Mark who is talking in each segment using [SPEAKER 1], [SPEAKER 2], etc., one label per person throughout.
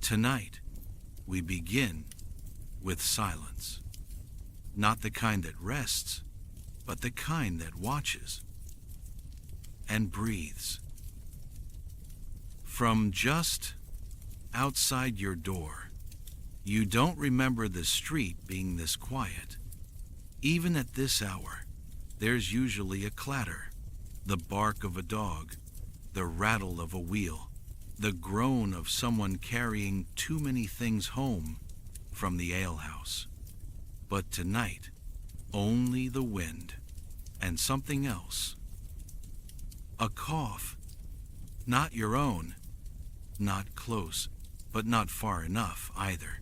[SPEAKER 1] Tonight, we begin with silence. Not the kind that rests, but the kind that watches and breathes. From just outside your door, you don't remember the street being this quiet. Even at this hour, there's usually a clatter, the bark of a dog, the rattle of a wheel, the groan of someone carrying too many things home from the alehouse. But tonight, only the wind and something else. A cough, not your own, not close, but not far enough either.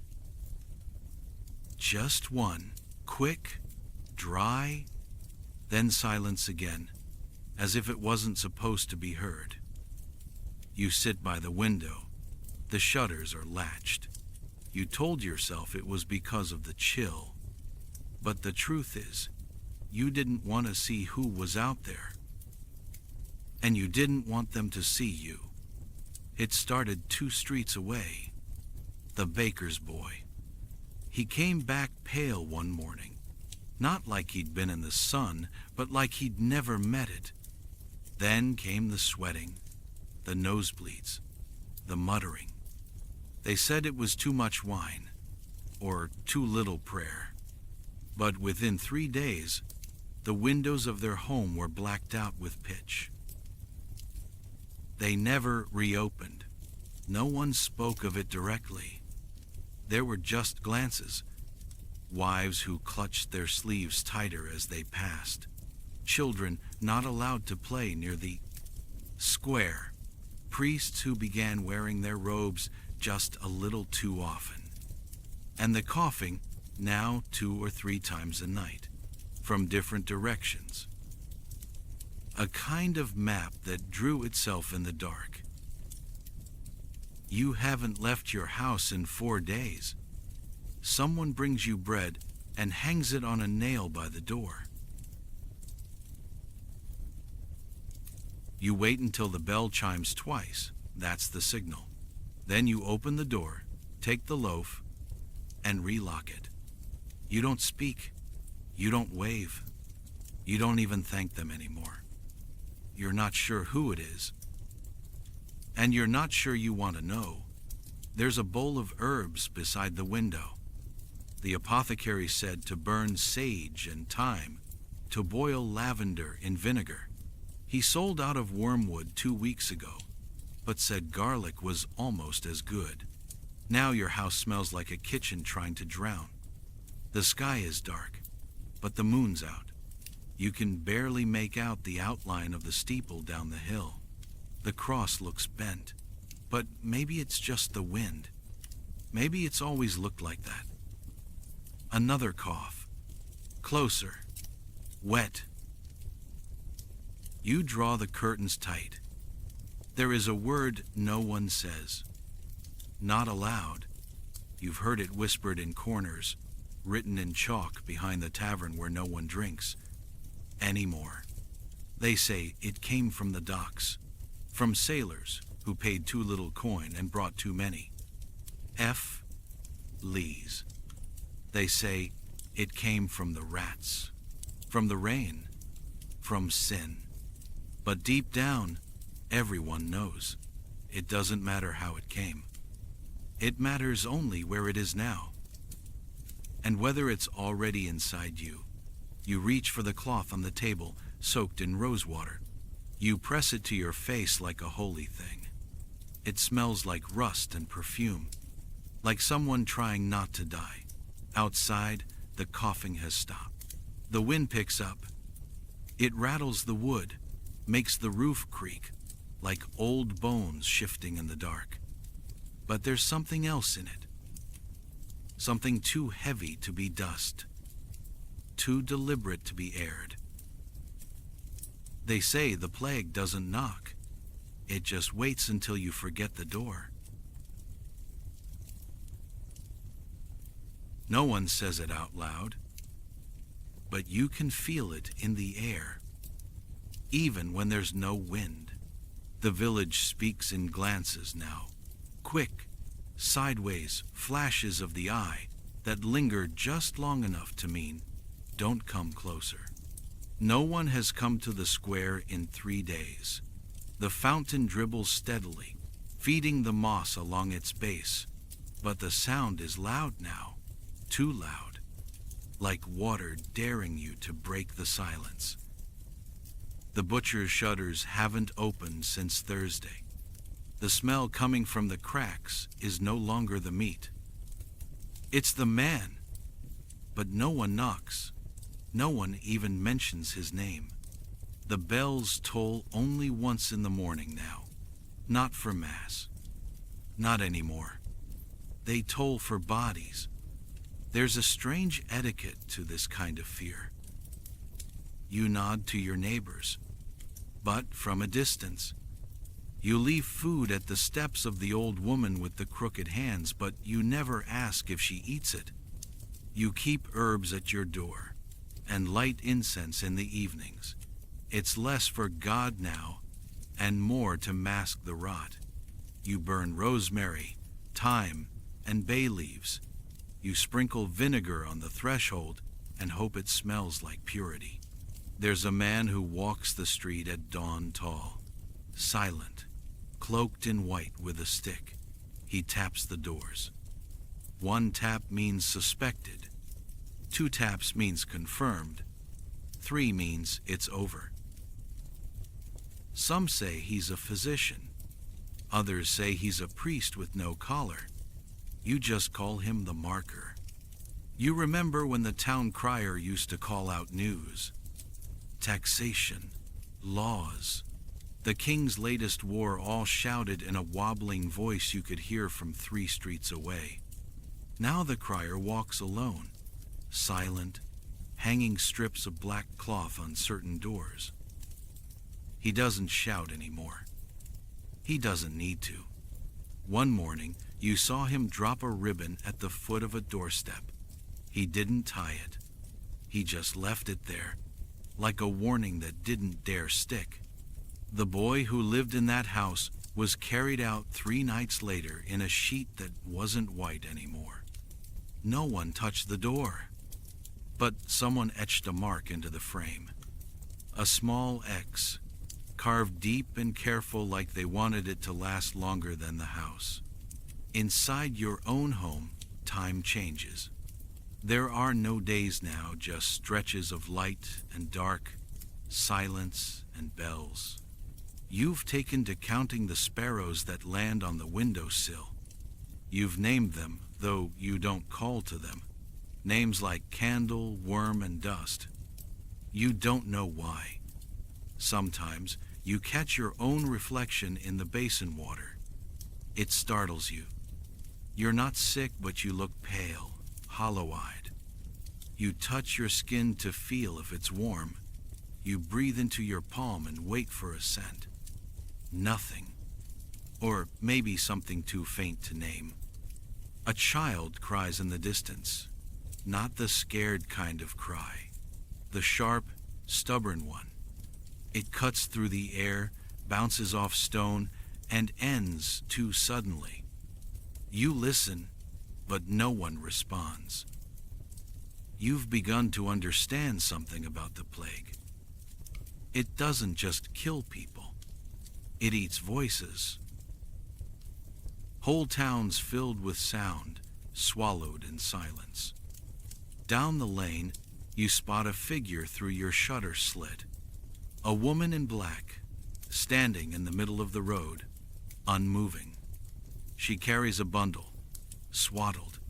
[SPEAKER 1] Just one, quick, dry, then silence again, as if it wasn't supposed to be heard. You sit by the window. The shutters are latched. You told yourself it was because of the chill. But the truth is, you didn't want to see who was out there. And you didn't want them to see you. It started 2 streets away. The baker's boy. He came back pale one morning. Not like he'd been in the sun, but like he'd never met it. Then came the sweating, the nosebleeds, the muttering. They said it was too much wine, or too little prayer. But within 3 days, the windows of their home were blacked out with pitch. They never reopened. No one spoke of it directly. There were just glances, wives who clutched their sleeves tighter as they passed, children not allowed to play near the square, priests who began wearing their robes just a little too often, and the coughing now 2 or 3 times a night, from different directions. A kind of map that drew itself in the dark. You haven't left your house in 4 days. Someone brings you bread and hangs it on a nail by the door. You wait until the bell chimes twice. That's the signal. Then you open the door, take the loaf, and relock it. You don't speak. You don't wave. You don't even thank them anymore. You're not sure who it is. And you're not sure you want to know. There's a bowl of herbs beside the window. The apothecary said to burn sage and thyme, to boil lavender in vinegar. He sold out of wormwood 2 weeks ago, but said garlic was almost as good. Now your house smells like a kitchen trying to drown. The sky is dark, but the moon's out. You can barely make out the outline of the steeple down the hill. The cross looks bent, but maybe it's just the wind. Maybe it's always looked like that. Another cough. Closer. Wet. You draw the curtains tight. There is a word no one says. Not aloud. You've heard it whispered in corners, written in chalk behind the tavern where no one drinks anymore. They say it came from the docks, from sailors who paid too little coin and brought too many. F. Lees. They say it came from the rats, from the rain, from sin. But deep down, everyone knows. It doesn't matter how it came. It matters only where it is now. And whether it's already inside you. You reach for the cloth on the table, soaked in rose water. You press it to your face like a holy thing. It smells like rust and perfume, like someone trying not to die. Outside, the coughing has stopped. The wind picks up. It rattles the wood, makes the roof creak, like old bones shifting in the dark. But there's something else in it. Something too heavy to be dust, too deliberate to be aired. They say the plague doesn't knock. It just waits until you forget the door. No one says it out loud, but you can feel it in the air, even when there's no wind. The village speaks in glances now, quick, Sideways flashes of the eye that linger just long enough to mean, don't come closer. No one has come to the square in 3 days. The fountain dribbles steadily, feeding the moss along its base, but the sound is loud now, too loud, like water daring you to break the silence. The butcher's shutters haven't opened since Thursday. The smell coming from the cracks is no longer the meat. It's the man, but no one knocks. No one even mentions his name. The bells toll only once in the morning now, not for mass. Not anymore. They toll for bodies. There's a strange etiquette to this kind of fear. You nod to your neighbors, but from a distance. You leave food at the steps of the old woman with the crooked hands, but you never ask if she eats it. You keep herbs at your door and light incense in the evenings. It's less for God now and more to mask the rot. You burn rosemary, thyme, and bay leaves. You sprinkle vinegar on the threshold and hope it smells like purity. There's a man who walks the street at dawn tall, silent, cloaked in white with a stick. He taps the doors. 1 tap means suspected. 2 taps means confirmed. 3 means it's over. Some say he's a physician. Others say he's a priest with no collar. You just call him the marker. You remember when the town crier used to call out news, taxation, laws, the king's latest war, all shouted in a wobbling voice you could hear from 3 streets away. Now the crier walks alone, silent, hanging strips of black cloth on certain doors. He doesn't shout anymore. He doesn't need to. One morning, you saw him drop a ribbon at the foot of a doorstep. He didn't tie it. He just left it there, like a warning that didn't dare stick. The boy who lived in that house was carried out 3 nights later in a sheet that wasn't white anymore. No one touched the door, but someone etched a mark into the frame. A small X, carved deep and careful like they wanted it to last longer than the house. Inside your own home, time changes. There are no days now, just stretches of light and dark, silence and bells. You've taken to counting the sparrows that land on the windowsill. You've named them, though you don't call to them. Names like candle, worm, and dust. You don't know why. Sometimes you catch your own reflection in the basin water. It startles you. You're not sick, but you look pale, hollow-eyed. You touch your skin to feel if it's warm. You breathe into your palm and wait for a scent. Nothing. Or maybe something too faint to name. A child cries in the distance. Not the scared kind of cry. The sharp, stubborn one. It cuts through the air, bounces off stone, and ends too suddenly. You listen, but no one responds. You've begun to understand something about the plague. It doesn't just kill people. It eats voices. Whole towns filled with sound, swallowed in silence. Down the lane, you spot a figure through your shutter slit. A woman in black, standing in the middle of the road, unmoving. She carries a bundle, swaddled.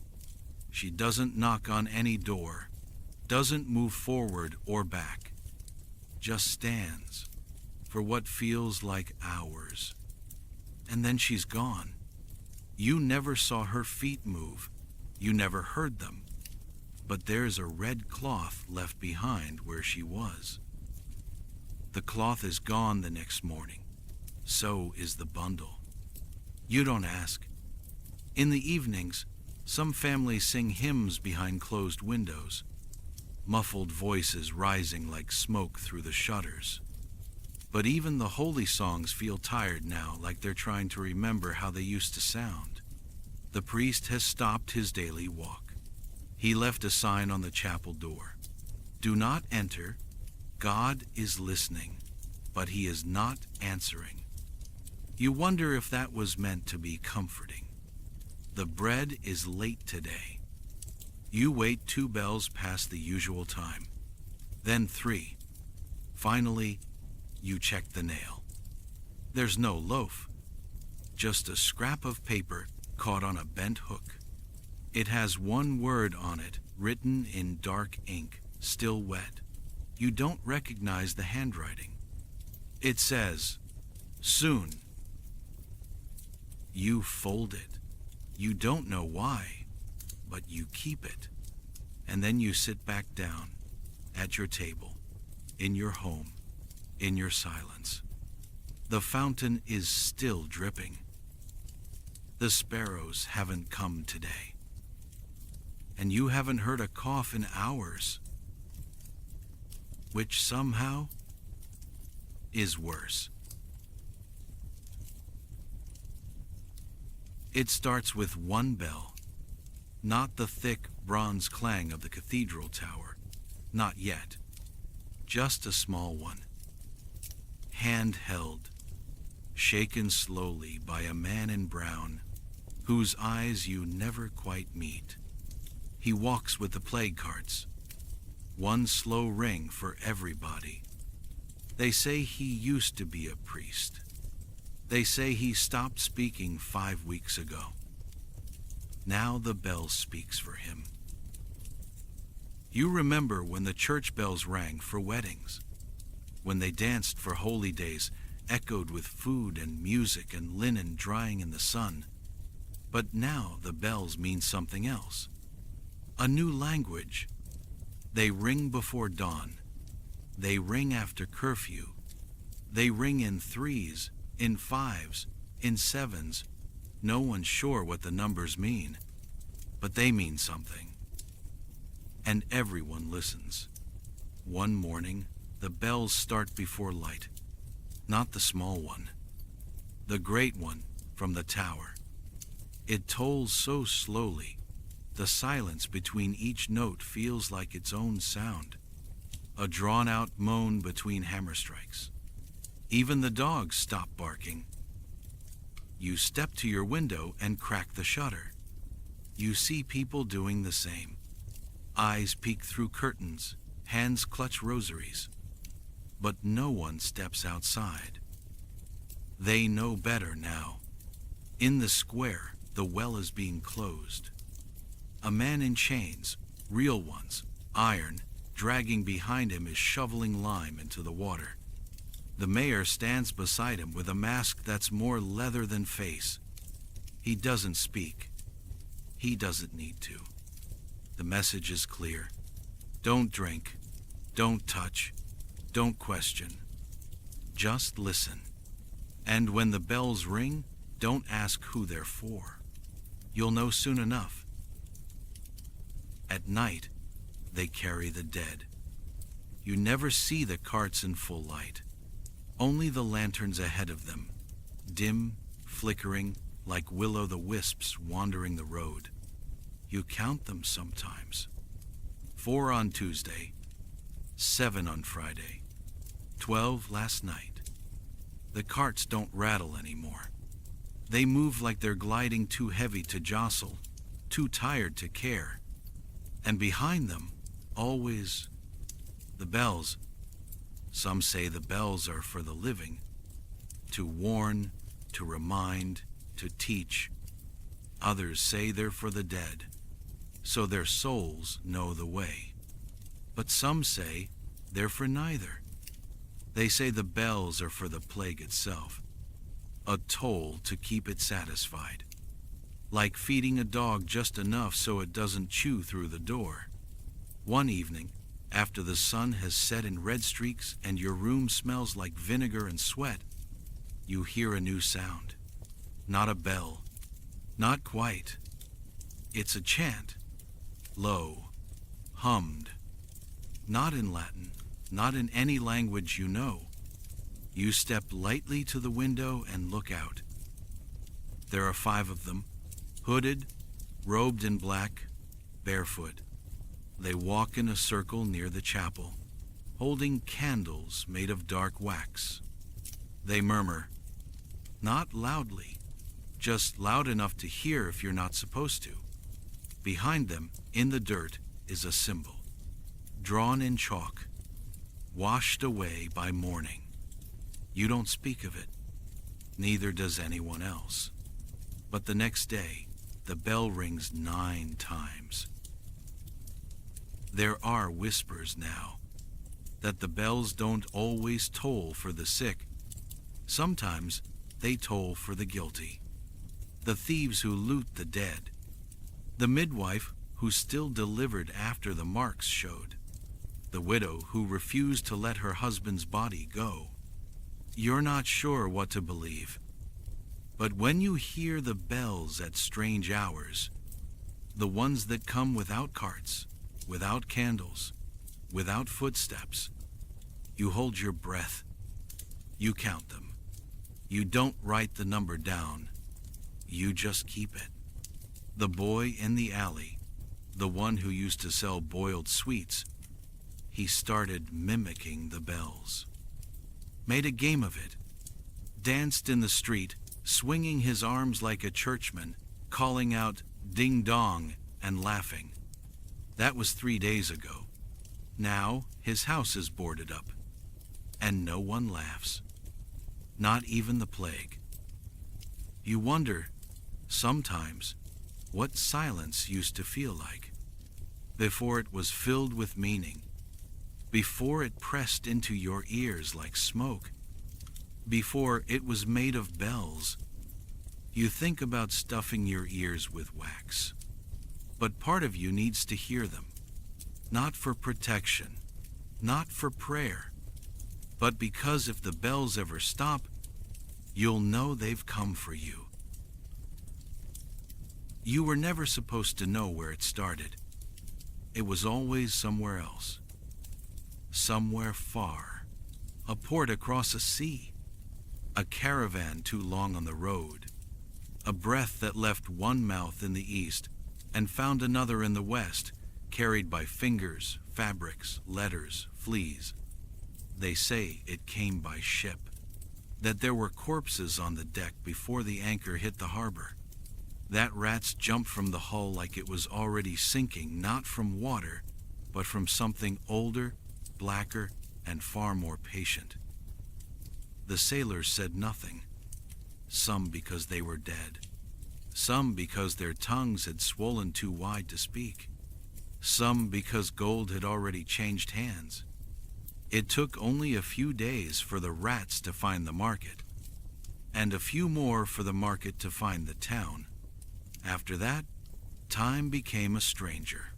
[SPEAKER 1] She doesn't knock on any door, doesn't move forward or back, just stands for what feels like hours. And then she's gone. You never saw her feet move. You never heard them. But there's a red cloth left behind where she was. The cloth is gone the next morning. So is the bundle. You don't ask. In the evenings, some families sing hymns behind closed windows, muffled voices rising like smoke through the shutters. But even the holy songs feel tired now, like they're trying to remember how they used to sound. The priest has stopped his daily walk. He left a sign on the chapel door. Do not enter. God is listening, but he is not answering. You wonder if that was meant to be comforting. The bread is late today. You wait 2 bells past the usual time, then 3. Finally, you check the nail. There's no loaf, just a scrap of paper caught on a bent hook. It has one word on it, written in dark ink, still wet. You don't recognize the handwriting. It says, "Soon." You fold it. You don't know why, but you keep it. And then you sit back down, at your table, in your home, in your silence. The fountain is still dripping. The sparrows haven't come today. And you haven't heard a cough in hours, which somehow is worse. It starts with 1 bell, not the thick bronze clang of the cathedral tower, not yet, just a small one, hand-held, shaken slowly by a man in brown, whose eyes you never quite meet. He walks with the plague carts, 1 slow ring for everybody. They say he used to be a priest. They say he stopped speaking 5 weeks ago. Now the bell speaks for him. You remember when the church bells rang for weddings, when they danced for holy days, echoed with food and music and linen drying in the sun. But now the bells mean something else. A new language. They ring before dawn. They ring after curfew. They ring in 3s, in 5s, in 7s. No one's sure what the numbers mean, but they mean something. And everyone listens. One morning, the bells start before light. Not the small one, the great one from the tower. It tolls so slowly, the silence between each note feels like its own sound, a drawn-out moan between hammer strikes. Even the dogs stop barking. You step to your window and crack the shutter. You see people doing the same. Eyes peek through curtains, hands clutch rosaries. But no one steps outside. They know better now. In the square, the well is being closed. A man in chains, real ones, iron, dragging behind him is shoveling lime into the water. The mayor stands beside him with a mask that's more leather than face. He doesn't speak. He doesn't need to. The message is clear. Don't drink. Don't touch. Don't question. Just listen. And when the bells ring, don't ask who they're for. You'll know soon enough. At night, they carry the dead. You never see the carts in full light. Only the lanterns ahead of them, dim, flickering, like will-o'-the-wisps wandering the road. You count them sometimes. 4 on Tuesday, 7 on Friday, 12 last night. The carts don't rattle anymore. They move like they're gliding too heavy to jostle, too tired to care. And behind them, always, the bells. Some say the bells are for the living, to warn, to remind, to teach. Others say they're for the dead, so their souls know the way. But some say they're for neither. They say the bells are for the plague itself, a toll to keep it satisfied, like feeding a dog just enough so it doesn't chew through the door. One evening, after the sun has set in red streaks and your room smells like vinegar and sweat, you hear a new sound. Not a bell, not quite. It's a chant, low, hummed, not in Latin, not in any language you know. You step lightly to the window and look out. There are 5 of them, Hooded, robed in black, barefoot, they walk in a circle near the chapel, holding candles made of dark wax. They murmur, not loudly, just loud enough to hear if you're not supposed to. Behind them, in the dirt, is a symbol, drawn in chalk, washed away by morning. You don't speak of it, neither does anyone else. But the next day, the bell rings 9 times. There are whispers now that the bells don't always toll for the sick. Sometimes they toll for the guilty, the thieves who loot the dead, the midwife who still delivered after the marks showed, the widow who refused to let her husband's body go. You're not sure what to believe, but when you hear the bells at strange hours, the ones that come without carts, without candles, without footsteps, you hold your breath. You count them. You don't write the number down. You just keep it. The boy in the alley, the one who used to sell boiled sweets, he started mimicking the bells. Made a game of it. Danced in the street, swinging his arms like a churchman, calling out ding dong and laughing. That was 3 days ago. Now his house is boarded up, and no one laughs. Not even the plague. You wonder, sometimes, what silence used to feel like, before it was filled with meaning, before it pressed into your ears like smoke, before it was made of bells. You think about stuffing your ears with wax, but part of you needs to hear them, not for protection, not for prayer, but because if the bells ever stop, you'll know they've come for you. You were never supposed to know where it started. It was always somewhere else. Somewhere far. A port across a sea. A caravan too long on the road. A breath that left one mouth in the east and found another in the west, carried by fingers, fabrics, letters, fleas. They say it came by ship, that there were corpses on the deck before the anchor hit the harbor, that rats jumped from the hull like it was already sinking, not from water, but from something older, blacker, and far more patient. The sailors said nothing, some because they were dead, some because their tongues had swollen too wide to speak, some because gold had already changed hands. It took only a few days for the rats to find the market, and a few more for the market to find the town. After that, time became a stranger.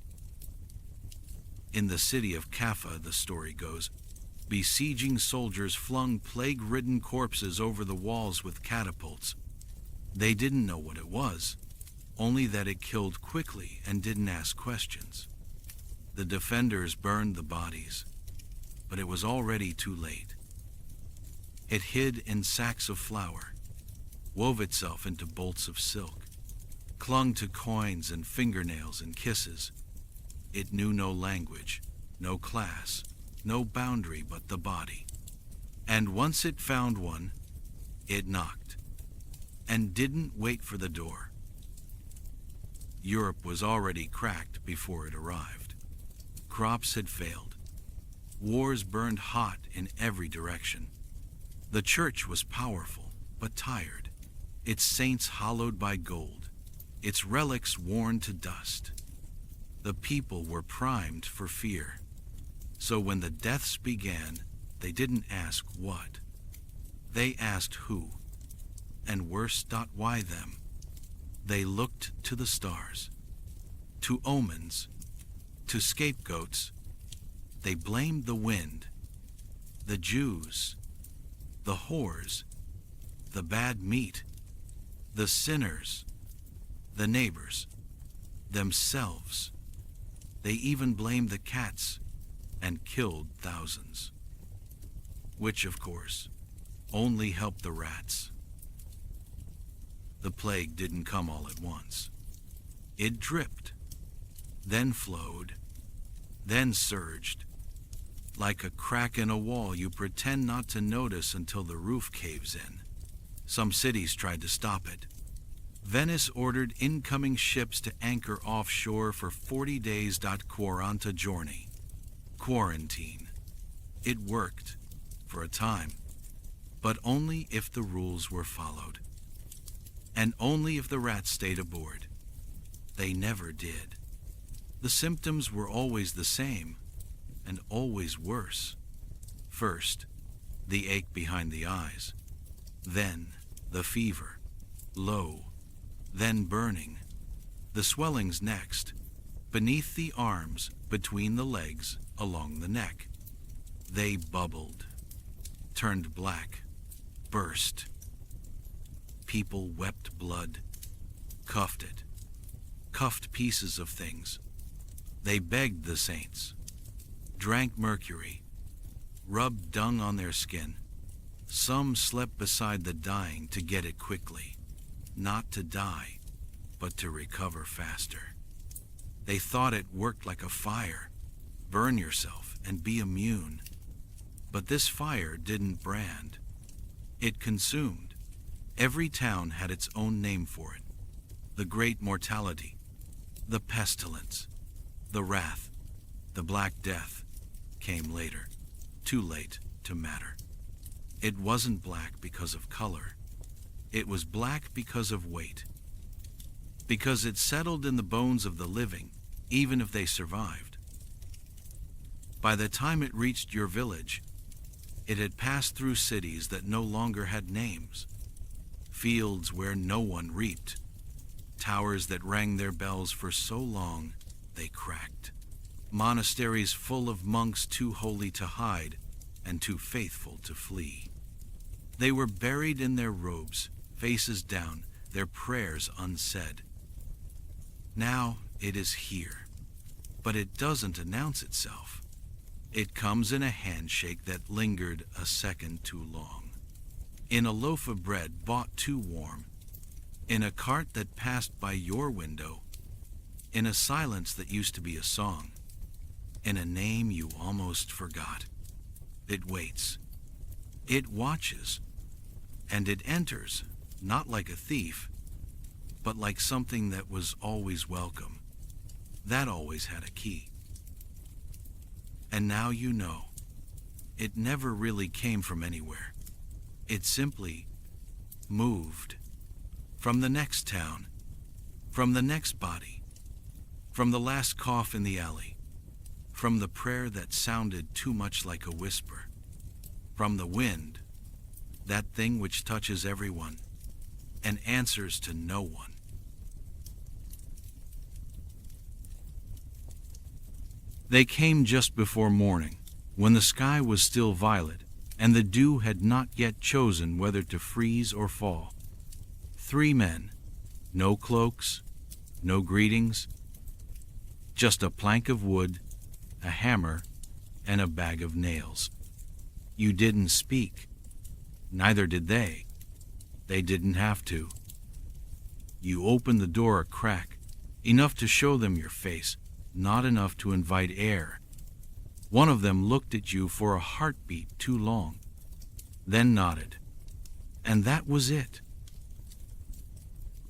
[SPEAKER 1] In the city of Kaffa, the story goes, besieging soldiers flung plague-ridden corpses over the walls with catapults. They didn't know what it was, only that it killed quickly and didn't ask questions. The defenders burned the bodies, but it was already too late. It hid in sacks of flour, wove itself into bolts of silk, clung to coins and fingernails and kisses. It knew no language, no class, no boundary but the body. And once it found one, it knocked, and didn't wait for the door. Europe was already cracked before it arrived. Crops had failed. Wars burned hot in every direction. The church was powerful, but tired, its saints hollowed by gold, its relics worn to dust. The people were primed for fear. So when the deaths began, they didn't ask what. They asked who, and worse, not why them. They looked to the stars, to omens, to scapegoats. They blamed the wind, the Jews, the whores, the bad meat, the sinners, the neighbors, themselves. They even blamed the cats and killed thousands, which, of course, only helped the rats. The plague didn't come all at once. It dripped, then flowed, then surged. Like a crack in a wall you pretend not to notice until the roof caves in. Some cities tried to stop it. Venice ordered incoming ships to anchor offshore for 40 days. 40 giorni. Quarantine. It worked, for a time, but only if the rules were followed. And only if the rats stayed aboard. They never did. The symptoms were always the same, and always worse. First, the ache behind the eyes. Then, the fever. Low. Then burning. The swellings next. Beneath the arms, between the legs, along the neck. They bubbled. Turned black. Burst. People wept blood. Cuffed it. Cuffed pieces of things. They begged the saints. Drank mercury. Rubbed dung on their skin. Some slept beside the dying to get it quickly. Not to die, but to recover faster. They thought it worked like a fire. Burn yourself and be immune. But this fire didn't brand. It consumed. Every town had its own name for it. The great mortality, the pestilence, the wrath, the Black Death came later, too late to matter. It wasn't black because of color. It was black because of weight. Because it settled in the bones of the living, even if they survived. By the time it reached your village, it had passed through cities that no longer had names, fields where no one reaped, towers that rang their bells for so long they cracked, monasteries full of monks too holy to hide and too faithful to flee. They were buried in their robes, faces down, their prayers unsaid. Now it is here, but it doesn't announce itself. It comes in a handshake that lingered a second too long, in a loaf of bread bought too warm, in a cart that passed by your window, in a silence that used to be a song, in a name you almost forgot. It waits. It watches. And it enters, not like a thief, but like something that was always welcome, that always had a key. And now you know. It never really came from anywhere. It simply moved. From the next town, from the next body, from the last cough in the alley, from the prayer that sounded too much like a whisper, from the wind, that thing which touches everyone and answers to no one. They came just before morning, when the sky was still violet and the dew had not yet chosen whether to freeze or fall. 3 men, no cloaks, no greetings, just a plank of wood, a hammer, and a bag of nails. You didn't speak. Neither did they. They didn't have to. You opened the door a crack, enough to show them your face, not enough to invite air. One of them looked at you for a heartbeat too long, then nodded. And that was it.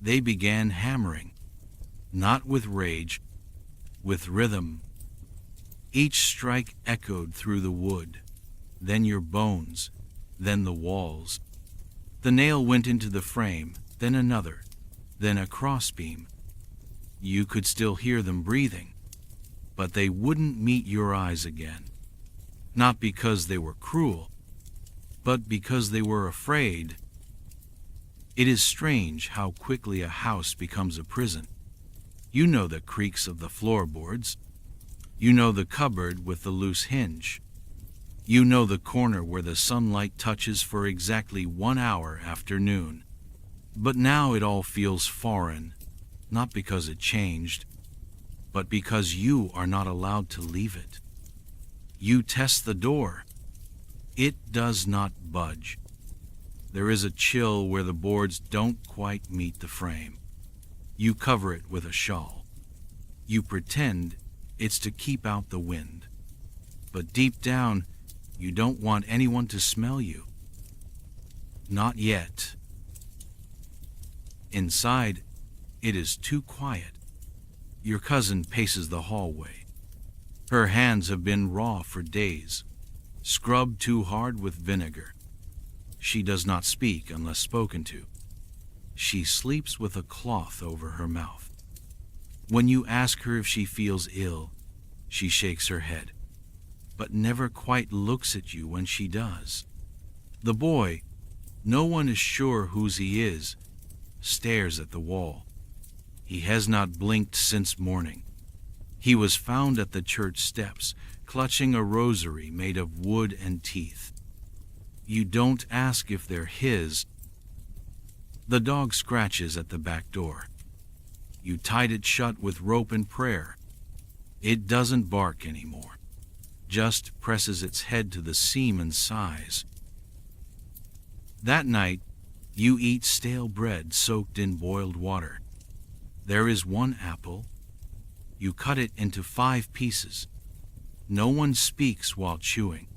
[SPEAKER 1] They began hammering, not with rage, with rhythm. Each strike echoed through the wood, then your bones, then the walls. The nail went into the frame, then another, then a crossbeam. You could still hear them breathing, but they wouldn't meet your eyes again. Not because they were cruel, but because they were afraid. It is strange how quickly a house becomes a prison. You know the creaks of the floorboards. You know the cupboard with the loose hinge. You know the corner where the sunlight touches for exactly 1 hour after noon. But now it all feels foreign, not because it changed, but because you are not allowed to leave it. You test the door. It does not budge. There is a chill where the boards don't quite meet the frame. You cover it with a shawl. You pretend it's to keep out the wind. But deep down, you don't want anyone to smell you. Not yet. Inside, it is too quiet. Your cousin paces the hallway. Her hands have been raw for days, scrubbed too hard with vinegar. She does not speak unless spoken to. She sleeps with a cloth over her mouth. When you ask her if she feels ill, she shakes her head, but never quite looks at you when she does. The boy, no one is sure whose he is, stares at the wall. He has not blinked since morning. He was found at the church steps, clutching a rosary made of wood and teeth. You don't ask if they're his. The dog scratches at the back door. You tied it shut with rope and prayer. It doesn't bark anymore, just presses its head to the seam and sighs. That night, you eat stale bread soaked in boiled water. There is one apple. You cut it into 5 pieces. No one speaks while chewing.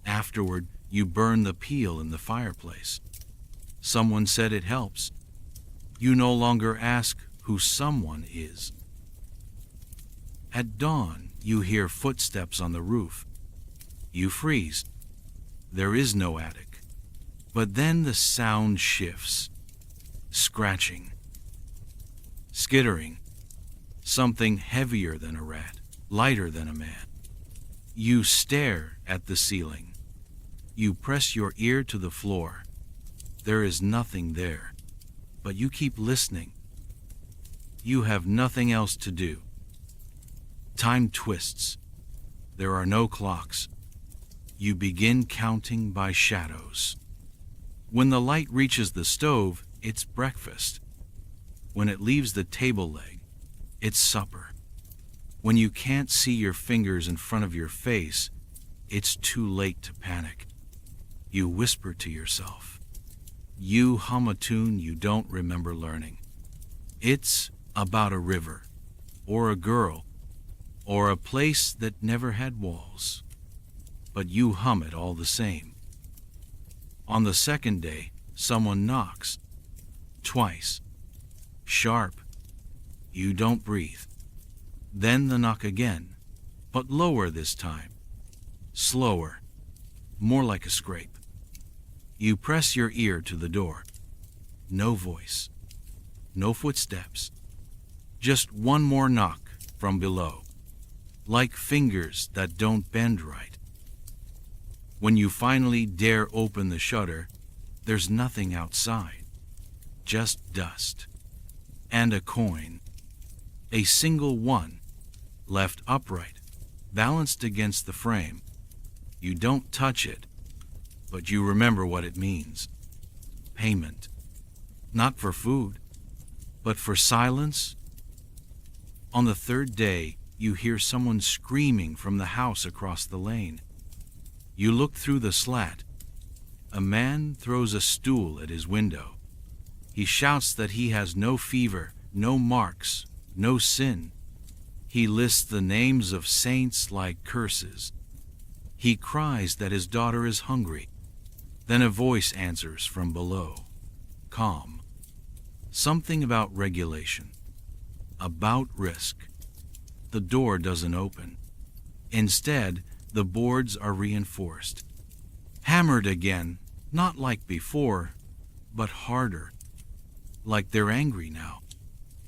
[SPEAKER 1] Afterward, you burn the peel in the fireplace. Someone said it helps. You no longer ask who someone is. At dawn, you hear footsteps on the roof. You freeze. There is no attic. But then the sound shifts. Scratching. Skittering. Something heavier than a rat, lighter than a man. You stare at the ceiling. You press your ear to the floor. There is nothing there, but you keep listening. You have nothing else to do. Time twists. There are no clocks. You begin counting by shadows. When the light reaches the stove, it's breakfast. When it leaves the table leg, it's supper. When you can't see your fingers in front of your face, it's too late to panic. You whisper to yourself. You hum a tune you don't remember learning. It's about a river, or a girl, or a place that never had walls. But you hum it all the same. On the second day, someone knocks. Twice. Sharp. You don't breathe. Then the knock again, but lower this time. Slower. More like a scrape. You press your ear to the door. No voice. No footsteps. Just one more knock from below. Like fingers that don't bend right. When you finally dare open the shutter, there's nothing outside. Just dust. And a coin. A single one, left upright, balanced against the frame. You don't touch it, but you remember what it means. Payment. Not for food, but for silence. On the third day, you hear someone screaming from the house across the lane. You look through the slat. A man throws a stool at his window. He shouts that he has no fever, no marks, no sin. He lists the names of saints like curses. He cries that his daughter is hungry. Then a voice answers from below, calm. Something about regulation, about risk. The door doesn't open. Instead, the boards are reinforced. Hammered again, not like before, but harder. Like they're angry now,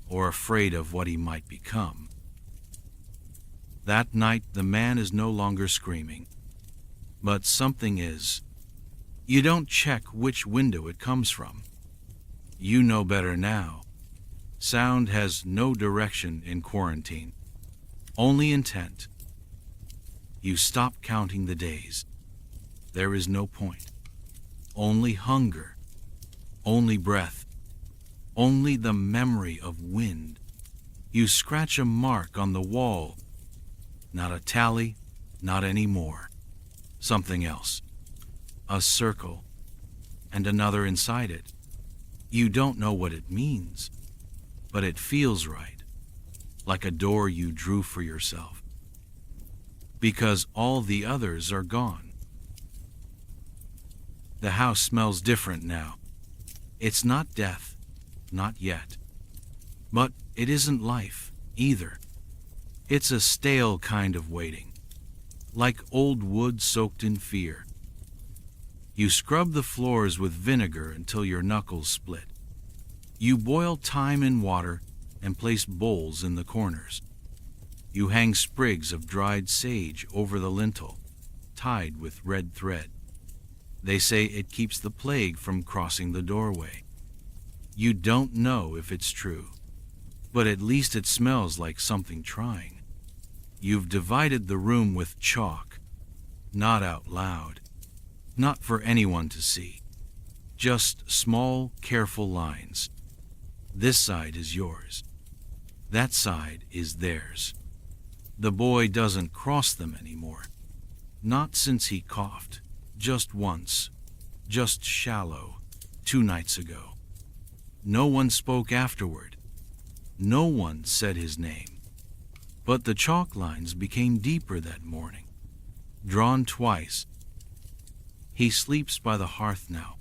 [SPEAKER 1] or afraid of what he might become. That night, the man is no longer screaming. But something is. You don't check which window it comes from. You know better now. Sound has no direction in quarantine, only intent. You stop counting the days. There is no point. Only hunger, only breath, only the memory of wind. You scratch a mark on the wall. Not a tally, not anymore. Something else. A circle, and another inside it. You don't know what it means. but it feels right, like a door you drew for yourself, because all the others are gone. The house smells different now. It's not death, not yet. But it isn't life, either. It's a stale kind of waiting, like old wood soaked in fear. You scrub the floors with vinegar until your knuckles split. You boil thyme in water and place bowls in the corners. You hang sprigs of dried sage over the lintel, tied with red thread. They say it keeps the plague from crossing the doorway. You don't know if it's true, but at least it smells like something trying. You've divided the room with chalk, not out loud, not for anyone to see. Just small, careful lines. This side is yours. That side is theirs. The boy doesn't cross them anymore. Not since he coughed. Just once. Just shallow. 2 nights ago. No one spoke afterward. No one said his name. But the chalk lines became deeper that morning. Drawn twice. He sleeps by the hearth now.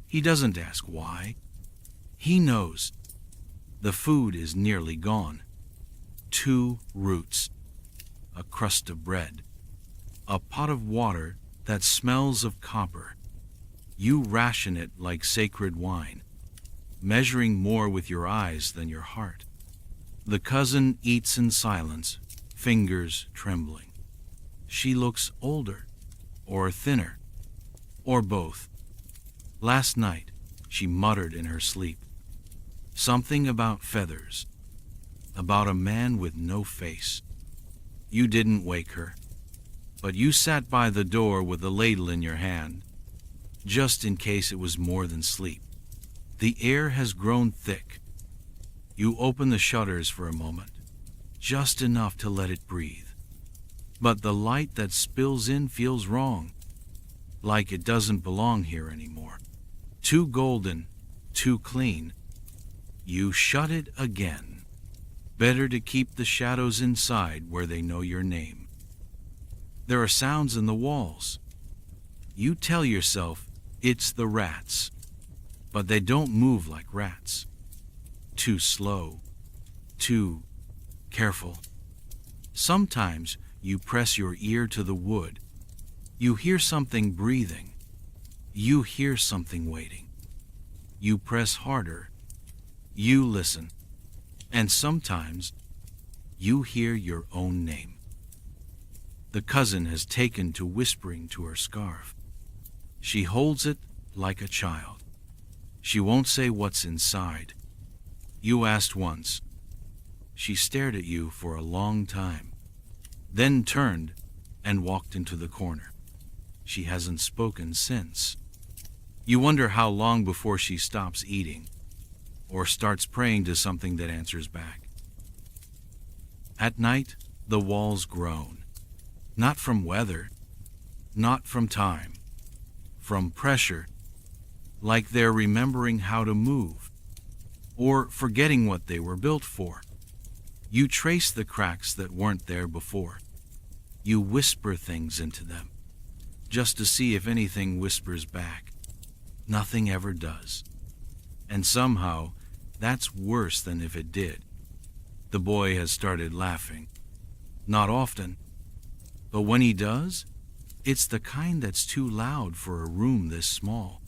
[SPEAKER 1] He doesn't ask why. He knows. The food is nearly gone. 2 roots. A crust of bread. A pot of water that smells of copper. You ration it like sacred wine, measuring more with your eyes than your heart. The cousin eats in silence, fingers trembling. She looks older, or thinner, or both. Last night, she muttered in her sleep. Something about feathers, about a man with no face. You didn't wake her, but you sat by the door with a ladle in your hand, just in case it was more than sleep. The air has grown thick. You open the shutters for a moment, just enough to let it breathe. But the light that spills in feels wrong, like it doesn't belong here anymore. Too golden, too clean. You shut it again. Better to keep the shadows inside where they know your name. There are sounds in the walls. You tell yourself it's the rats, but they don't move like rats. Too slow, too careful. Sometimes you press your ear to the wood. You hear something breathing. You hear something waiting. You press harder. You listen. And sometimes you hear your own name. The cousin has taken to whispering to her scarf. She holds it like a child. She won't say what's inside. You asked once. She stared at you for a long time, then turned and walked into the corner. She hasn't spoken since. You wonder how long before she stops eating, or starts praying to something that answers back. At night, the walls groan. Not from weather, not from time, from pressure, like they're remembering how to move, or forgetting what they were built for. You trace the cracks that weren't there before. You whisper things into them, just to see if anything whispers back. Nothing ever does. And somehow, that's worse than if it did. The boy has started laughing. Not often, but when he does, it's the kind that's too loud for a room this small.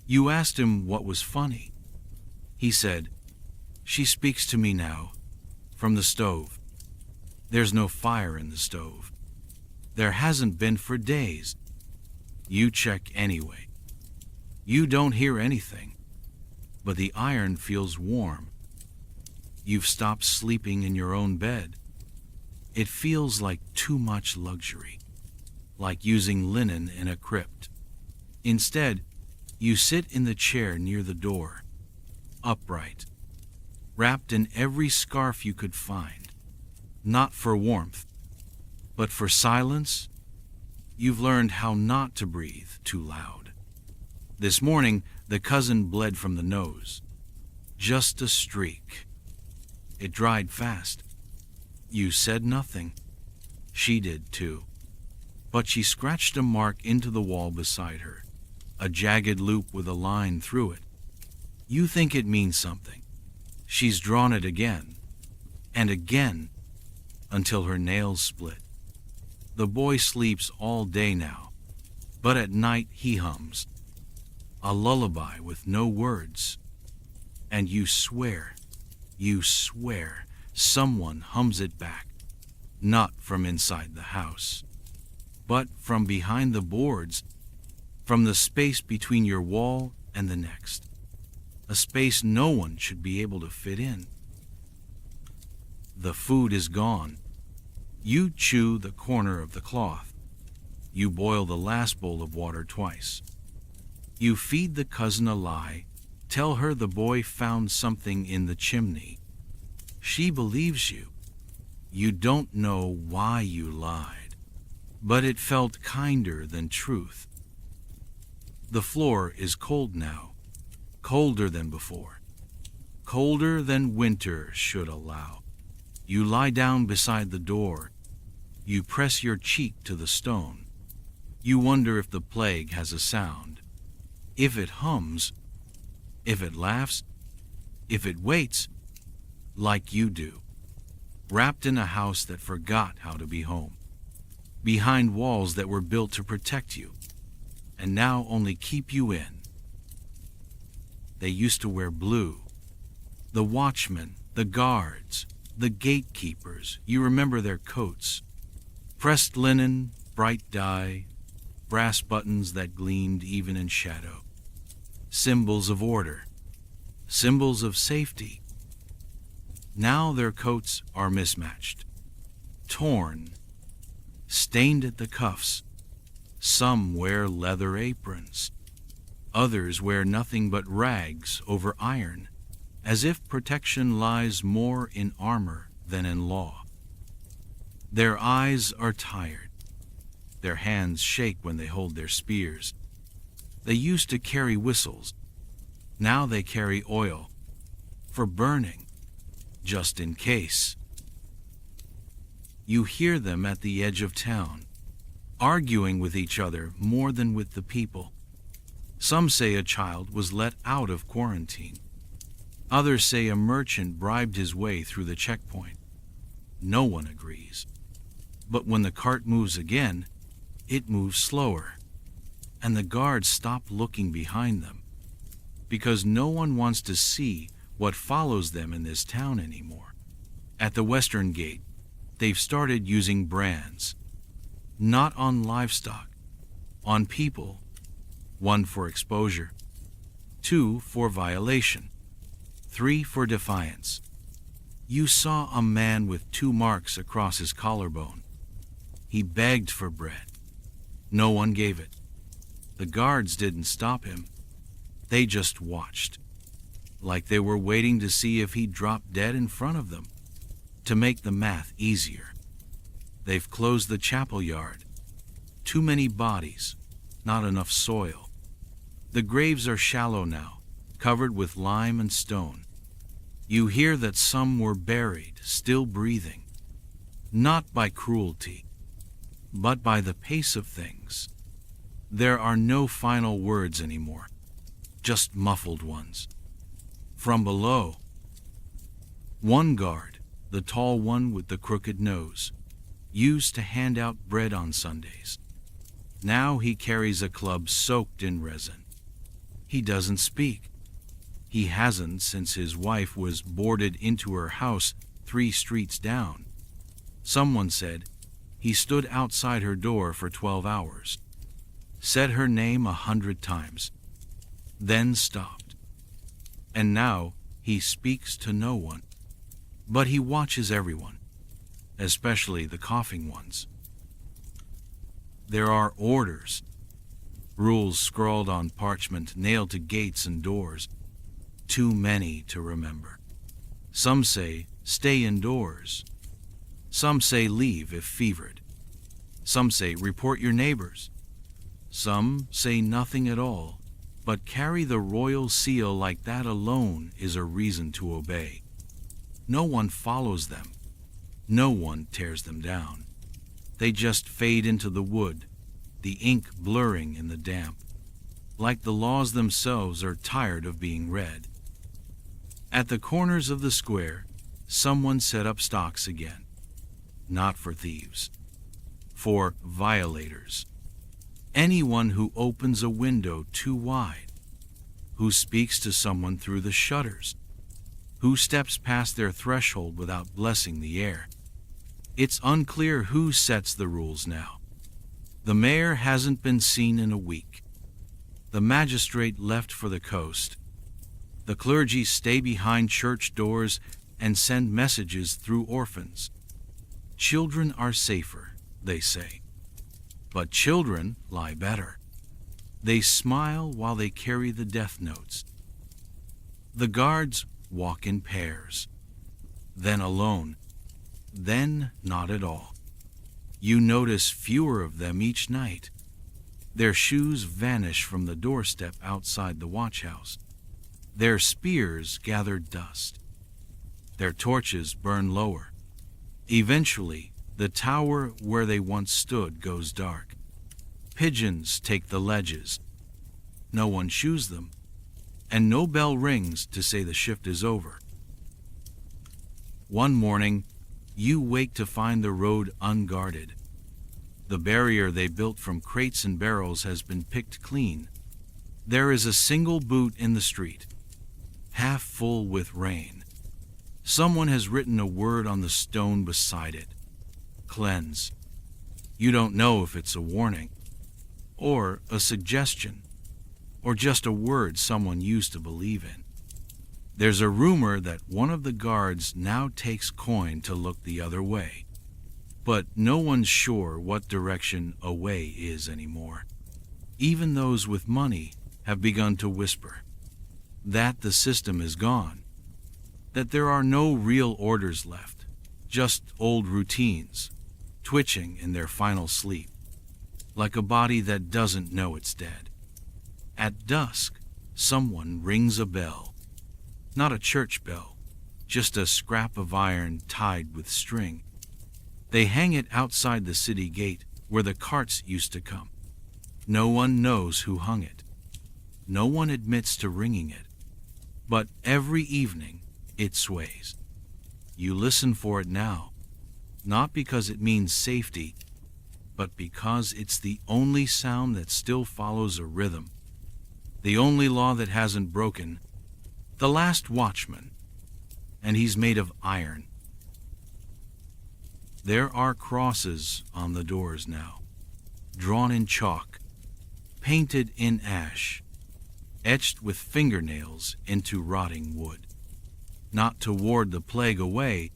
[SPEAKER 1] You asked him what was funny. He said, "She speaks to me now, from the stove. There's no fire in the stove. There hasn't been for days. You check anyway. You don't hear anything, but the iron feels warm. You've stopped sleeping in your own bed. It feels like too much luxury, like using linen in a crypt. Instead, you sit in the chair near the door, upright, wrapped in every scarf you could find, not for warmth, but for silence. You've learned how not to breathe too loud. This morning, the cousin bled from the nose. Just a streak. It dried fast. You said nothing. She did too. But she scratched a mark into the wall beside her, a jagged loop with a line through it. You think it means something. She's drawn it again, and again, until her nails split. The boy sleeps all day now, but at night he hums, a lullaby with no words. And you swear, someone hums it back, not from inside the house, but from behind the boards, from the space between your wall and the next, a space no one should be able to fit in. The food is gone. You chew the corner of the cloth. You boil the last bowl of water twice. You feed the cousin a lie, tell her the boy found something in the chimney. She believes you. You don't know why you lied, but it felt kinder than truth. The floor is cold now, colder than before, colder than winter should allow. You lie down beside the door. You press your cheek to the stone. You wonder if the plague has a sound, if it hums, if it laughs, if it waits, like you do, wrapped in a house that forgot how to be home, behind walls that were built to protect you, and now only keep you in. They used to wear blue. The watchmen, the guards, the gatekeepers, you remember their coats. Pressed linen, bright dye, brass buttons that gleamed even in shadow. Symbols of order, symbols of safety. Now their coats are mismatched, torn, stained at the cuffs. Some wear leather aprons. Others wear nothing but rags over iron, as if protection lies more in armor than in law. Their eyes are tired. Their hands shake when they hold their spears. They used to carry whistles. Now they carry oil, for burning, just in case. You hear them at the edge of town, arguing with each other more than with the people. Some say a child was let out of quarantine. Others say a merchant bribed his way through the checkpoint. No one agrees. But when the cart moves again, it moves slower, and the guards stop looking behind them, because no one wants to see what follows them in this town anymore. At the western gate, they've started using brands, not on livestock, on people. 1 for exposure, 2 for violation, 3 for defiance. You saw a man with 2 marks across his collarbone. He begged for bread. No one gave it. The guards didn't stop him. They just watched, like they were waiting to see if he'd drop dead in front of them, to make the math easier. They've closed the chapel yard. Too many bodies, not enough soil. The graves are shallow now, covered with lime and stone. You hear that some were buried, still breathing, not by cruelty, but by the pace of things. There are no final words anymore, just muffled ones. From below, one guard, the tall one with the crooked nose, used to hand out bread on Sundays. Now he carries a club soaked in resin. He doesn't speak. He hasn't since his wife was boarded into her house 3 streets down. Someone said he stood outside her door for 12 hours, said her name 100 times, then stopped. And now he speaks to no one, but he watches everyone, especially the coughing ones. There are orders, rules scrawled on parchment nailed to gates and doors, too many to remember. Some say, stay indoors. Some say, leave if fevered. Some say, report your neighbors. Some say nothing at all, but carry the royal seal like that alone is a reason to obey. No one follows them. No one tears them down. They just fade into the wood, the ink blurring in the damp, like the laws themselves are tired of being read. At the corners of the square, someone set up stocks again. Not for thieves, for violators. Anyone who opens a window too wide, who speaks to someone through the shutters, who steps past their threshold without blessing the air. It's unclear who sets the rules now. The mayor hasn't been seen in a week. The magistrate left for the coast. The clergy stay behind church doors and send messages through orphans. Children are safer, they say. But children lie better. They smile while they carry the death notes. The guards walk in pairs, then alone, then not at all. You notice fewer of them each night. Their shoes vanish from the doorstep outside the watchhouse. Their spears gather dust. Their torches burn lower. Eventually, the tower where they once stood goes dark. Pigeons take the ledges. No one shoos them, and no bell rings to say the shift is over. One morning, you wake to find the road unguarded. The barrier they built from crates and barrels has been picked clean. There is a single boot in the street, half full with rain. Someone has written a word on the stone beside it. Cleanse. You don't know if it's a warning, or a suggestion, or just a word someone used to believe in. There's a rumor that one of the guards now takes coin to look the other way, but no one's sure what direction away is anymore. Even those with money have begun to whisper that the system is gone, that there are no real orders left, just old routines, twitching in their final sleep, like a body that doesn't know it's dead. At dusk, someone rings a bell. Not a church bell, just a scrap of iron tied with string. They hang it outside the city gate where the carts used to come. No one knows who hung it. No one admits to ringing it. But every evening, it sways. You listen for it now, not because it means safety, but because it's the only sound that still follows a rhythm, the only law that hasn't broken, the last watchman, and he's made of iron. There are crosses on the doors now, drawn in chalk, painted in ash, etched with fingernails into rotting wood. Not to ward the plague away,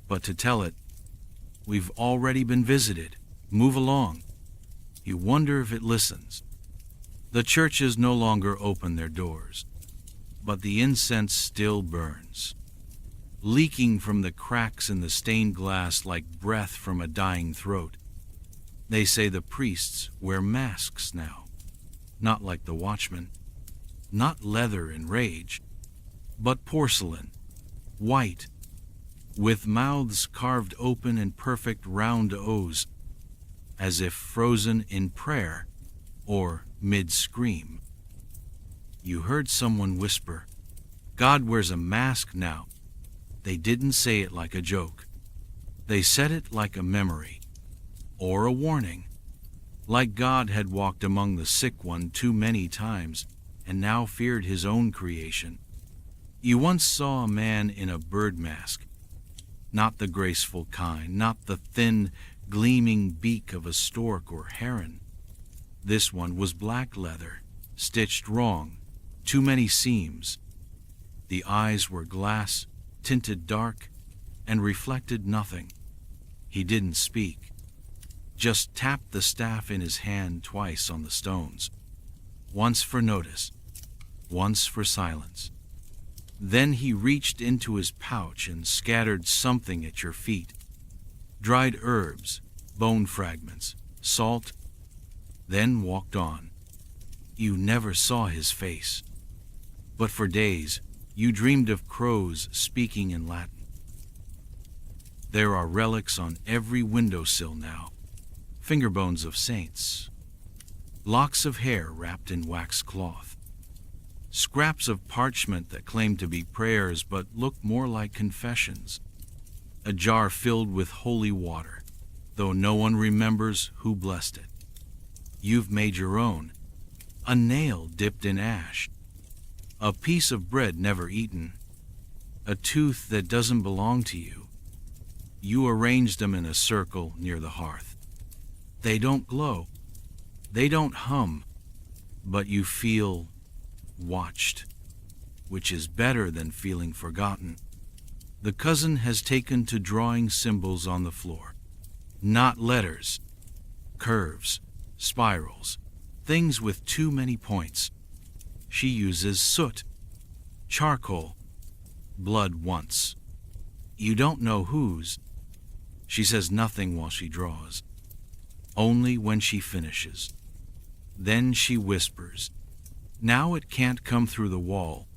[SPEAKER 1] but to tell it, we've already been visited, move along. You wonder if it listens. The churches no longer open their doors, but the incense still burns, leaking from the cracks in the stained glass like breath from a dying throat. They say the priests wear masks now, not like the watchmen, not leather and rage, but porcelain, white, with mouths carved open in perfect round O's, as if frozen in prayer or mid-scream. You heard someone whisper, "God wears a mask now." They didn't say it like a joke. They said it like a memory, or a warning, like God had walked among the sick one too many times and now feared his own creation. You once saw a man in a bird mask, not the graceful kind, not the thin, gleaming beak of a stork or heron. This one was black leather, stitched wrong, too many seams. The eyes were glass, tinted dark, and reflected nothing. He didn't speak, just tapped the staff in his hand twice on the stones, once for notice, once for silence. Then he reached into his pouch and scattered something at your feet. Dried herbs, bone fragments, salt, then walked on. You never saw his face, but for days you dreamed of crows speaking in Latin, There are relics on every windowsill now, finger bones of saints, locks of hair wrapped in wax cloth, scraps of parchment that claim to be prayers but look more like confessions, a jar filled with holy water, though no one remembers who blessed it. You've made your own, a nail dipped in ash, a piece of bread never eaten, a tooth that doesn't belong to you. You arrange them in a circle near the hearth. They don't glow, they don't hum, but you feel watched, which is better than feeling forgotten. The cousin has taken to drawing symbols on the floor. Not letters, curves, spirals, things with too many points. She uses soot, charcoal, blood once. You don't know whose. She says nothing while she draws, only when she finishes. Then she whispers. Now it can't come through the wall.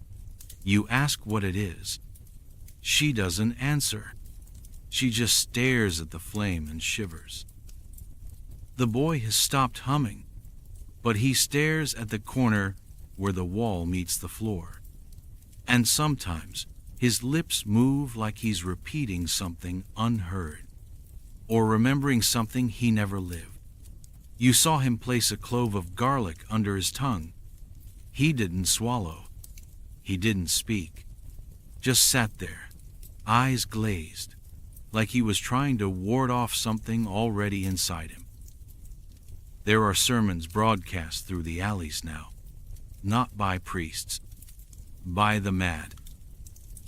[SPEAKER 1] You ask what it is. She doesn't answer. She just stares at the flame and shivers. The boy has stopped humming, but he stares at the corner where the wall meets the floor. And sometimes his lips move like he's repeating something unheard, or remembering something he never lived. You saw him place a clove of garlic under his tongue. He didn't swallow. He didn't speak. Just sat there, eyes glazed, like he was trying to ward off something already inside him. There are sermons broadcast through the alleys now, not by priests, by the mad.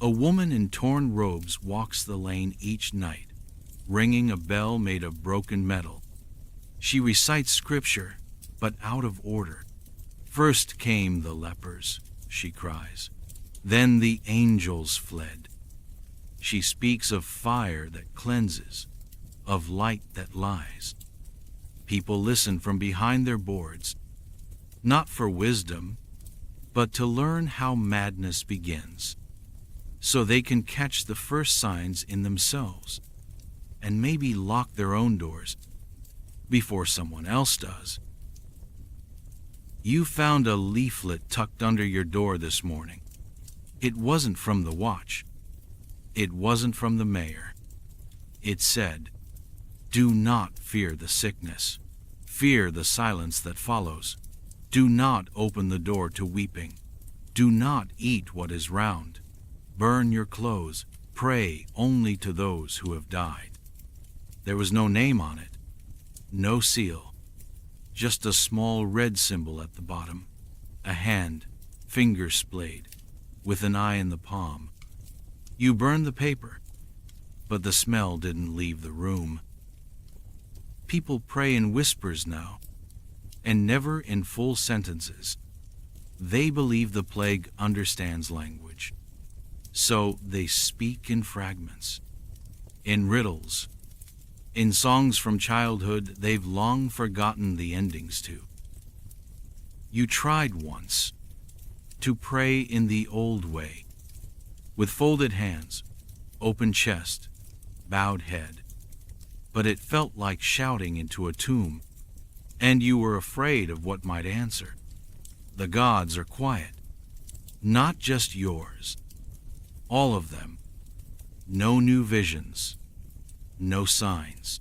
[SPEAKER 1] A woman in torn robes walks the lane each night, ringing a bell made of broken metal. She recites scripture, but out of order. First came the lepers, she cries. Then the angels fled. She speaks of fire that cleanses, of light that lies. People listen from behind their boards, not for wisdom, but to learn how madness begins, so they can catch the first signs in themselves, and maybe lock their own doors before someone else does. You found a leaflet tucked under your door this morning. It wasn't from the watch. It wasn't from the mayor. It said, "Do not fear the sickness. Fear the silence that follows. Do not open the door to weeping. Do not eat what is round. Burn your clothes. Pray only to those who have died." There was no name on it, no seal, just a small red symbol at the bottom, a hand, finger splayed, with an eye in the palm. You burned the paper, but the smell didn't leave the room. People pray in whispers now, and never in full sentences. They believe the plague understands language, so they speak in fragments, in riddles, in songs from childhood they've long forgotten the endings to. You tried once to pray in the old way, with folded hands, open chest, bowed head, but it felt like shouting into a tomb, and you were afraid of what might answer. The gods are quiet, not just yours, all of them. No new visions, no signs,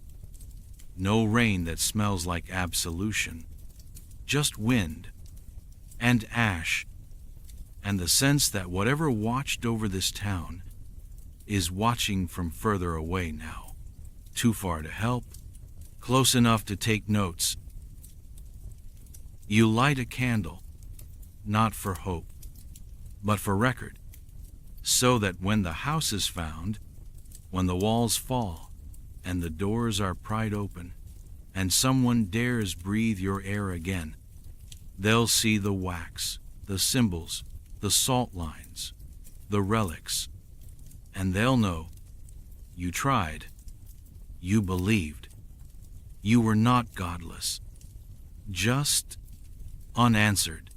[SPEAKER 1] no rain that smells like absolution, just wind and ash, and the sense that whatever watched over this town is watching from further away now, too far to help, close enough to take notes. You light a candle, not for hope, but for record, so that when the house is found, when the walls fall, and the doors are pried open, and someone dares breathe your air again, they'll see the wax, the symbols, the salt lines, the relics, and they'll know you tried, you believed, you were not godless, just unanswered.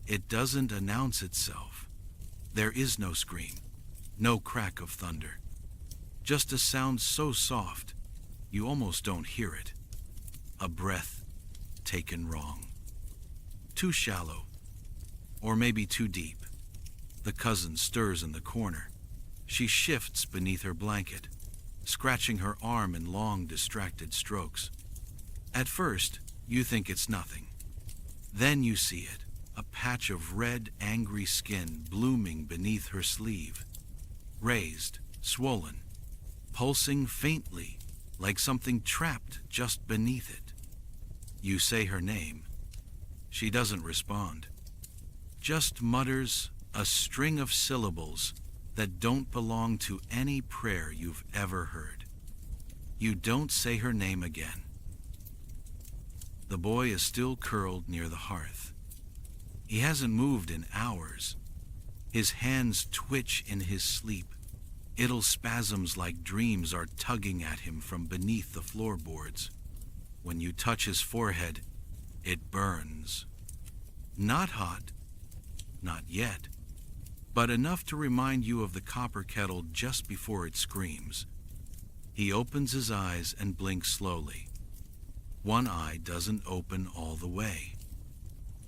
[SPEAKER 1] It doesn't announce itself. There is no scream, no crack of thunder. Just a sound so soft, you almost don't hear it. A breath taken wrong. Too shallow, or maybe too deep. The cousin stirs in the corner. She shifts beneath her blanket, scratching her arm in long, distracted strokes. At first, you think it's nothing. Then you see it, a patch of red, angry skin blooming beneath her sleeve. Raised, swollen, pulsing faintly, like something trapped just beneath it. You say her name. She doesn't respond. Just mutters a string of syllables that don't belong to any prayer you've ever heard. You don't say her name again. The boy is still curled near the hearth. He hasn't moved in hours. His hands twitch in his sleep. Idle spasms like dreams are tugging at him from beneath the floorboards. When you touch his forehead, it burns. Not hot, not yet, but enough to remind you of the copper kettle just before it screams. He opens his eyes and blinks slowly. One eye doesn't open all the way.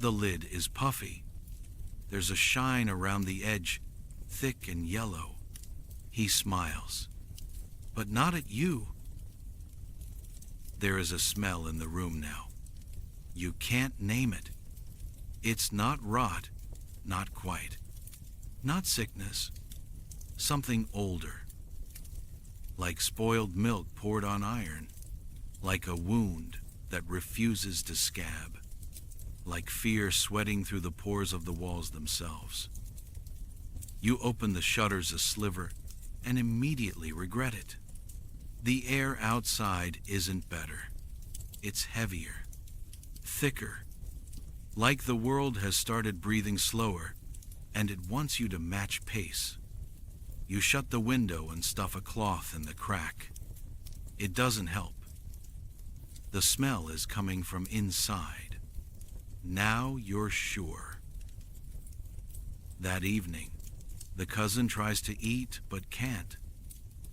[SPEAKER 1] The lid is puffy. There's a shine around the edge, thick and yellow. He smiles, but not at you. There is a smell in the room now. You can't name it. It's not rot, not quite. Not sickness. Something older. Like spoiled milk poured on iron. Like a wound that refuses to scab. Like fear sweating through the pores of the walls themselves. You open the shutters a sliver and immediately regret it. The air outside isn't better. It's heavier, thicker, like the world has started breathing slower, and it wants you to match pace. You shut the window and stuff a cloth in the crack. It doesn't help. The smell is coming from inside. Now you're sure. That evening, the cousin tries to eat but can't.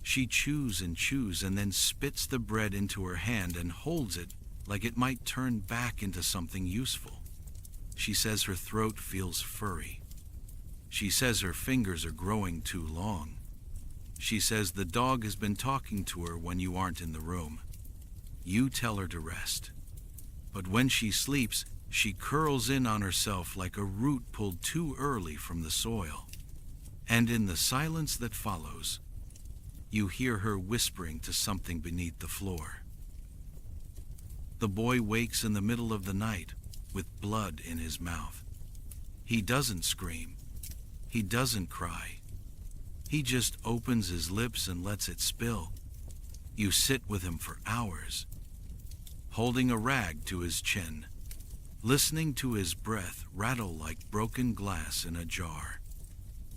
[SPEAKER 1] She chews and then spits the bread into her hand and holds it like it might turn back into something useful. She says her throat feels furry. She says her fingers are growing too long. She says the dog has been talking to her when you aren't in the room. You tell her to rest. But when she sleeps, she curls in on herself like a root pulled too early from the soil. And in the silence that follows, you hear her whispering to something beneath the floor. The boy wakes in the middle of the night with blood in his mouth. He doesn't scream. He doesn't cry. He just opens his lips and lets it spill. You sit with him for hours, holding a rag to his chin, listening to his breath rattle like broken glass in a jar.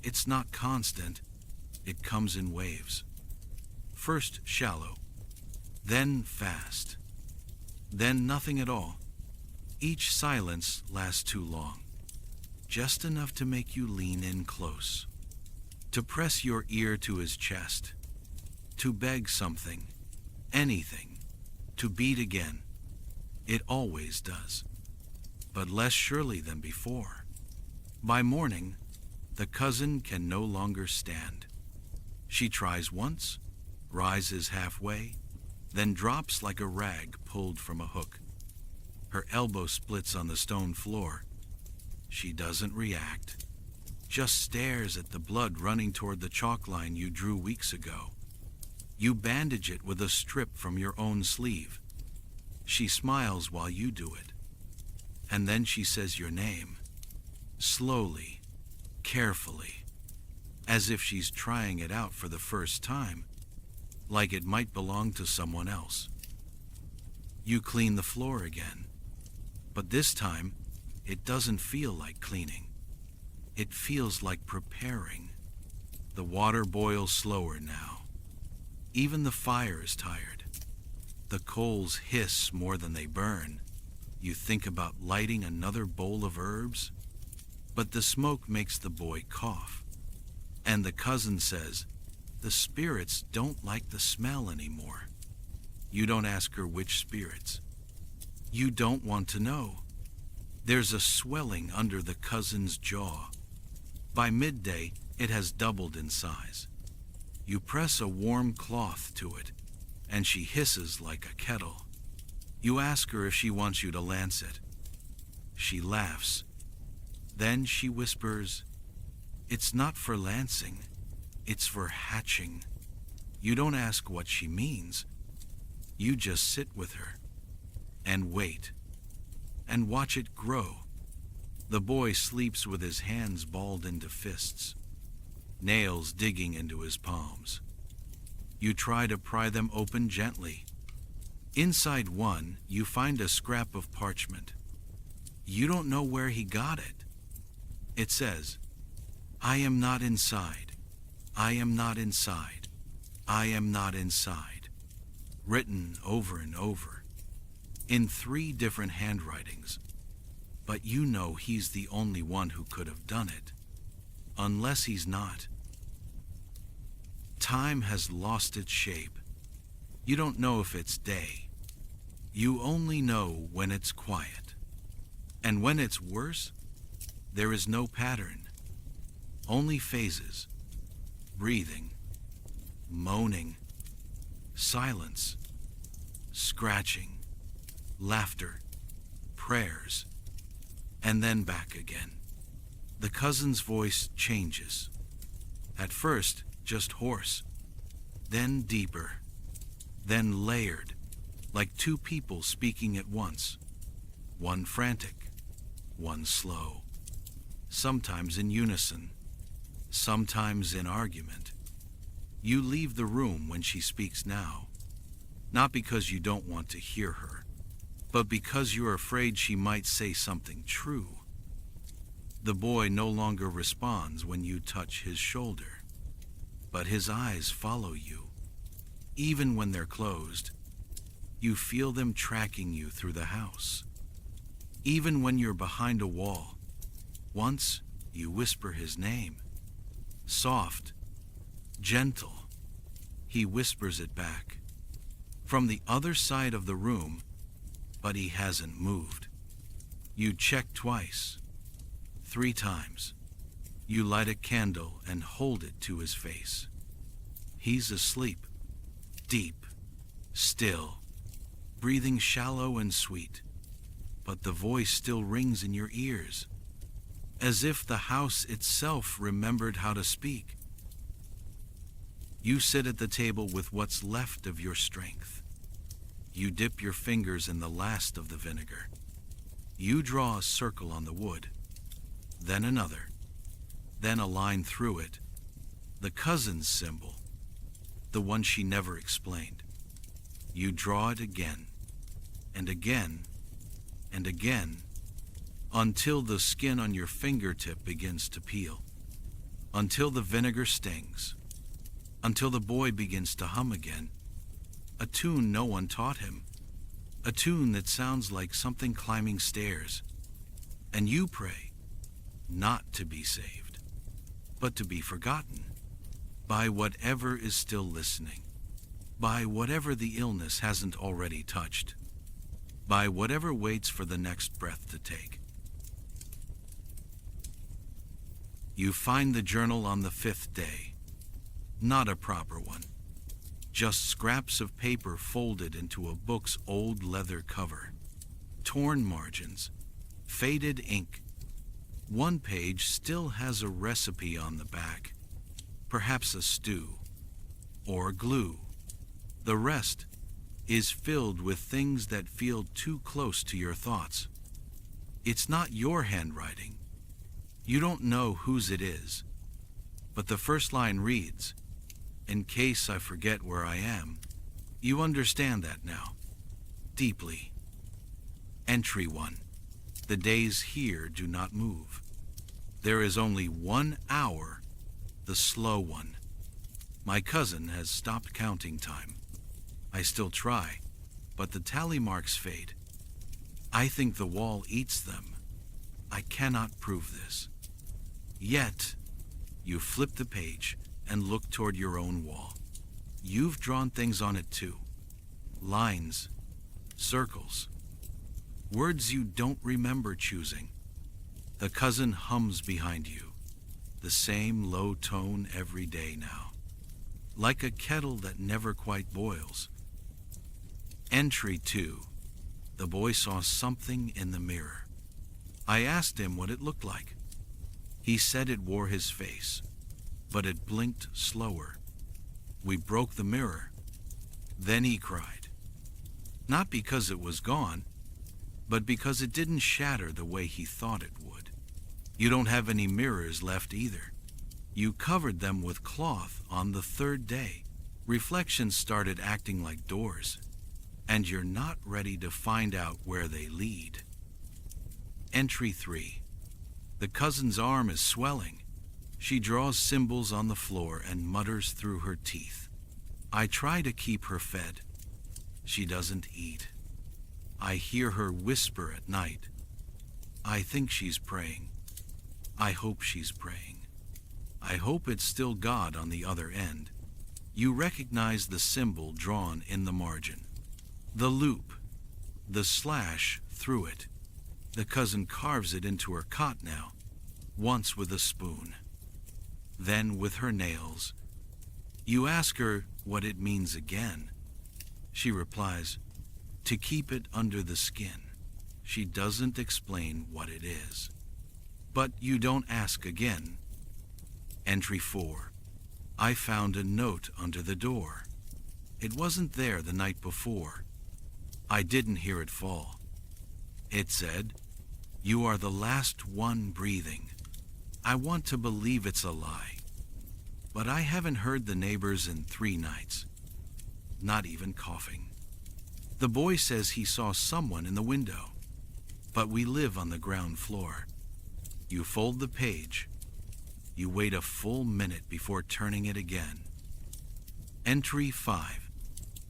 [SPEAKER 1] It's not constant. It comes in waves. First shallow, then fast, then nothing at all. Each silence lasts too long, just enough to make you lean in close, to press your ear to his chest, to beg something, anything, to beat again. It always does, but less surely than before. By morning, the cousin can no longer stand. She tries once, rises halfway, then drops like a rag pulled from a hook. Her elbow splits on the stone floor. She doesn't react, just stares at the blood running toward the chalk line you drew weeks ago. You bandage it with a strip from your own sleeve. She smiles while you do it. And then she says your name, slowly, carefully, as if she's trying it out for the first time, like it might belong to someone else. You clean the floor again, but this time, it doesn't feel like cleaning. It feels like preparing. The water boils slower now. Even the fire is tired. The coals hiss more than they burn. You think about lighting another bowl of herbs, but the smoke makes the boy cough. And the cousin says, the spirits don't like the smell anymore. You don't ask her which spirits. You don't want to know. There's a swelling under the cousin's jaw. By midday, it has doubled in size. You press a warm cloth to it, and she hisses like a kettle. You ask her if she wants you to lance it. She laughs. Then she whispers, it's not for lancing, it's for hatching. You don't ask what she means. You just sit with her and wait and watch it grow. The boy sleeps with his hands balled into fists, nails digging into his palms. You try to pry them open gently. Inside one, you find a scrap of parchment. You don't know where he got it. It says, I am not inside. I am not inside. I am not inside. Written over and over, in 3 different handwritings. But you know he's the only one who could have done it. Unless he's not. Time has lost its shape. You don't know if it's day. You only know when it's quiet. And when it's worse, there is no pattern. Only phases. Breathing. Moaning. Silence. Scratching. Laughter. Prayers. And then back again. The cousin's voice changes. At first, just hoarse. Then deeper. Then layered, like 2 people speaking at once. One frantic, one slow. Sometimes in unison, sometimes in argument. You leave the room when she speaks now, not because you don't want to hear her, but because you're afraid she might say something true. The boy no longer responds when you touch his shoulder, but his eyes follow you. Even when they're closed, you feel them tracking you through the house. Even when you're behind a wall, once you whisper his name. Soft, gentle, he whispers it back. From the other side of the room, but he hasn't moved. You check twice, 3 times. You light a candle and hold it to his face. He's asleep, deep, still, breathing shallow and sweet, but the voice still rings in your ears, as if the house itself remembered how to speak. You sit at the table with what's left of your strength. You dip your fingers in the last of the vinegar. You draw a circle on the wood, then another, then a line through it, the cousin's symbol, the one she never explained. You draw it again, and again, and again, until the skin on your fingertip begins to peel, until the vinegar stings, until the boy begins to hum again, a tune no one taught him, a tune that sounds like something climbing stairs. And you pray, not to be saved, but to be forgotten by whatever is still listening, by whatever the illness hasn't already touched, by whatever waits for the next breath to take. You find the journal on the 5th day, not a proper one, just scraps of paper folded into a book's old leather cover, torn margins, faded ink. One page still has a recipe on the back, perhaps a stew, or glue. The rest is filled with things that feel too close to your thoughts. It's not your handwriting. You don't know whose it is, but the first line reads, "In case I forget where I am." You understand that now, deeply. Entry 1. The days here do not move. There is only 1 hour, the slow one. My cousin has stopped counting time. I still try, but the tally marks fade. I think the wall eats them. I cannot prove this. Yet, You flip the page and look toward your own wall. You've drawn things on it too. Lines, circles, words you don't remember choosing. The cousin hums behind you, the same low tone every day now, like a kettle that never quite boils. Entry 2. The boy saw something in the mirror. I asked him what it looked like. He said it wore his face, but it blinked slower. We broke the mirror. Then he cried. Not because it was gone, but because it didn't shatter the way he thought it would. You don't have any mirrors left either. You covered them with cloth on the third day. Reflections started acting like doors, and you're not ready to find out where they lead. Entry 3. The cousin's arm is swelling. She draws symbols on the floor and mutters through her teeth. I try to keep her fed. She doesn't eat. I hear her whisper at night. I think she's praying. I hope she's praying. I hope it's still God on the other end. You recognize the symbol drawn in the margin. The loop, the slash through it. The cousin carves it into her cot now, once with a spoon, then with her nails. You ask her what it means again. She replies, to keep it under the skin. She doesn't explain what it is. But you don't ask again. Entry 4. I found a note under the door. It wasn't there the night before. I didn't hear it fall. It said, you are the last one breathing. I want to believe it's a lie, but I haven't heard the neighbors in 3 nights. Not even coughing. The boy says he saw someone in the window, but we live on the ground floor. You fold the page. You wait a full minute before turning it again. Entry 5.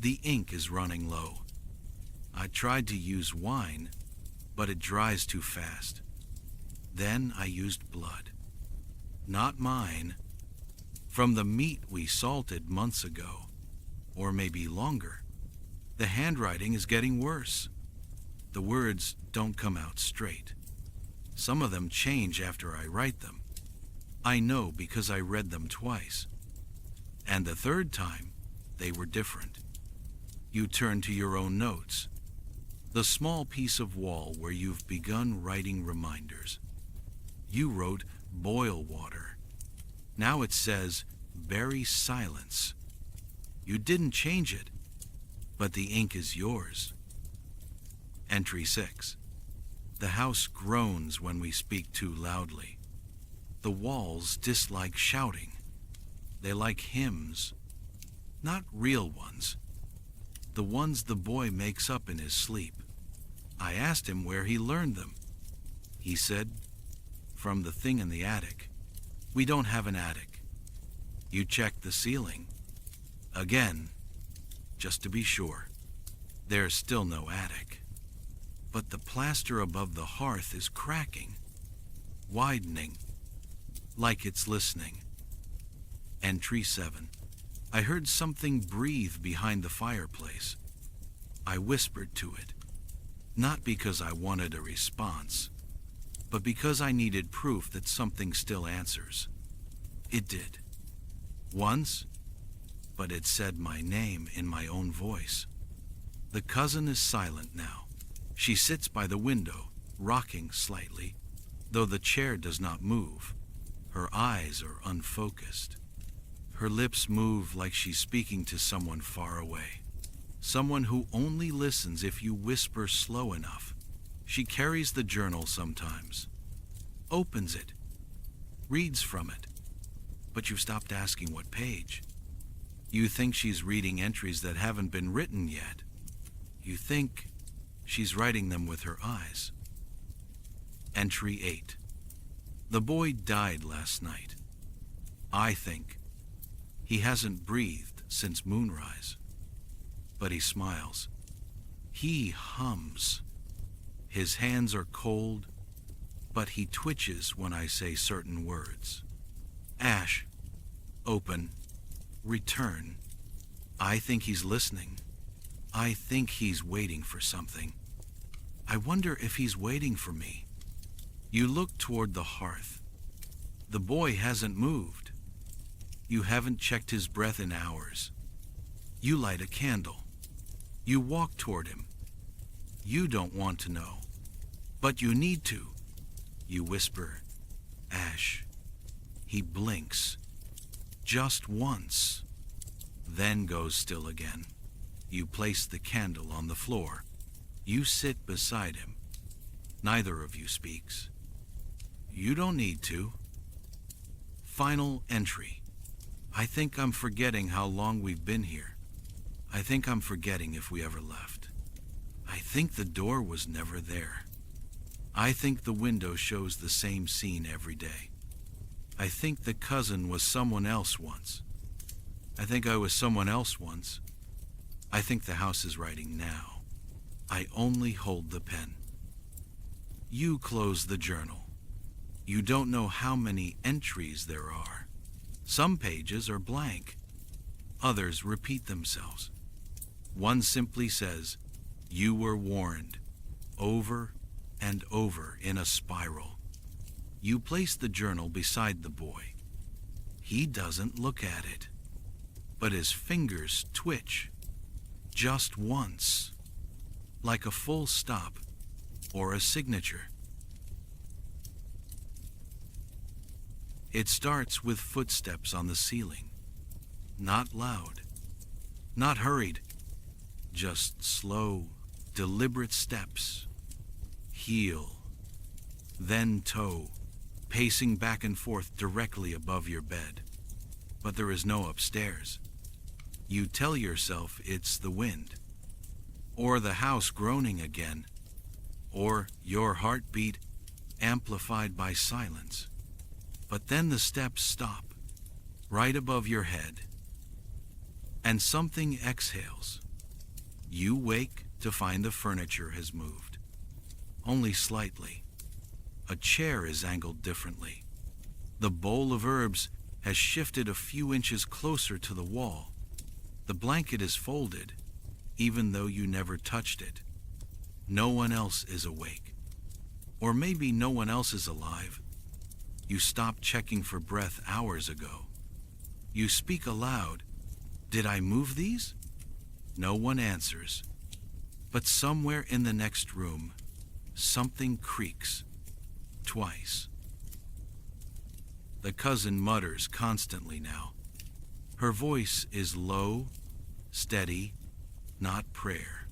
[SPEAKER 1] The ink is running low. I tried to use wine, but it dries too fast. Then I used blood. Not mine. From the meat we salted months ago, or maybe longer. The handwriting is getting worse. The words don't come out straight. Some of them change after I write them. I know because I read them twice. And the third time, they were different. You turn to your own notes. The small piece of wall where you've begun writing reminders. You wrote boil water. Now it says bury silence. You didn't change it, but the ink is yours. Entry 6. The house groans when we speak too loudly. The walls dislike shouting. They like hymns, not real ones. The ones the boy makes up in his sleep. I asked him where he learned them. He said, from the thing in the attic. We don't have an attic. You checked the ceiling. Again, just to be sure. There's still no attic. But the plaster above the hearth is cracking, widening, like it's listening. Entry 7. I heard something breathe behind the fireplace. I whispered to it, not because I wanted a response, but because I needed proof that something still answers. It did. Once, but it said my name in my own voice. The cousin is silent now. She sits by the window, rocking slightly, though the chair does not move. Her eyes are unfocused. Her lips move like she's speaking to someone far away. Someone who only listens if you whisper slow enough. She carries the journal sometimes, opens it, reads from it, but you've stopped asking what page. You think she's reading entries that haven't been written yet. You think she's writing them with her eyes. Entry 8. The boy died last night. I think he hasn't breathed since moonrise. But he smiles. He hums. His hands are cold, but he twitches when I say certain words. Ash, open, return. I think he's listening. I think he's waiting for something. I wonder if he's waiting for me. You look toward the hearth. The boy hasn't moved. You haven't checked his breath in hours. You light a candle. You walk toward him. You don't want to know, but you need to. You whisper, Ash. He blinks, just once, then goes still again. You place the candle on the floor. You sit beside him. Neither of you speaks. You don't need to. Final entry. I think I'm forgetting how long we've been here. I think I'm forgetting if we ever left. I think the door was never there. I think the window shows the same scene every day. I think the cousin was someone else once. I think I was someone else once. I think the house is writing now. I only hold the pen. You close the journal. You don't know how many entries there are. Some pages are blank. Others repeat themselves. One simply says, you were warned, over and over in a spiral. You place the journal beside the boy. He doesn't look at it, but his fingers twitch, just once, like a full stop or a signature. It starts with footsteps on the ceiling, not loud, not hurried, just slow, deliberate steps. Heel, then toe, pacing back and forth directly above your bed. But there is no upstairs. You tell yourself it's the wind, or the house groaning again, or your heartbeat amplified by silence. But then the steps stop, right above your head, and something exhales. You wake to find the furniture has moved, only slightly. A chair is angled differently. The bowl of herbs has shifted a few inches closer to the wall. The blanket is folded, even though you never touched it. No one else is awake. Or maybe no one else is alive. You stopped checking for breath hours ago. You speak aloud. Did I move these? No one answers. But somewhere in the next room, something creaks. Twice. The cousin mutters constantly now. Her voice is low, steady, not prayer,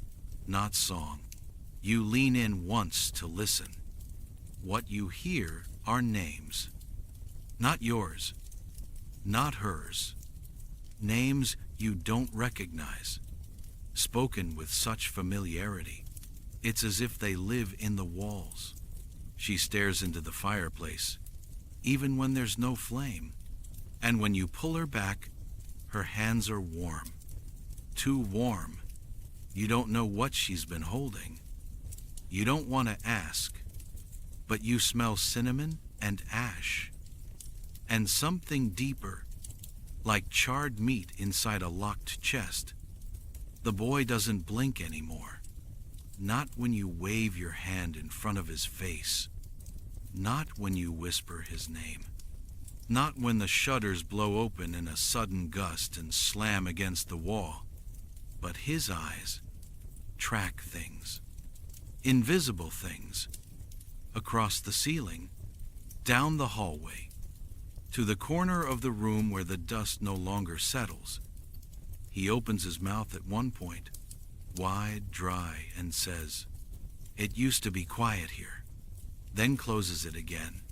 [SPEAKER 1] not song. You lean in once to listen. What you hear are names. Not yours, not hers. Names you don't recognize, spoken with such familiarity. It's as if they live in the walls. She stares into the fireplace, even when there's no flame. And when you pull her back, her hands are warm. Too warm. You don't know what she's been holding. You don't want to ask, but you smell cinnamon and ash. And something deeper, like charred meat inside a locked chest. The boy doesn't blink anymore. Not when you wave your hand in front of his face. Not when you whisper his name. Not when the shutters blow open in a sudden gust and slam against the wall. But his eyes track things. Invisible things. Across the ceiling, down the hallway, to the corner of the room where the dust no longer settles. He opens his mouth at one point, wide, dry, and says, "It used to be quiet here," then closes it again,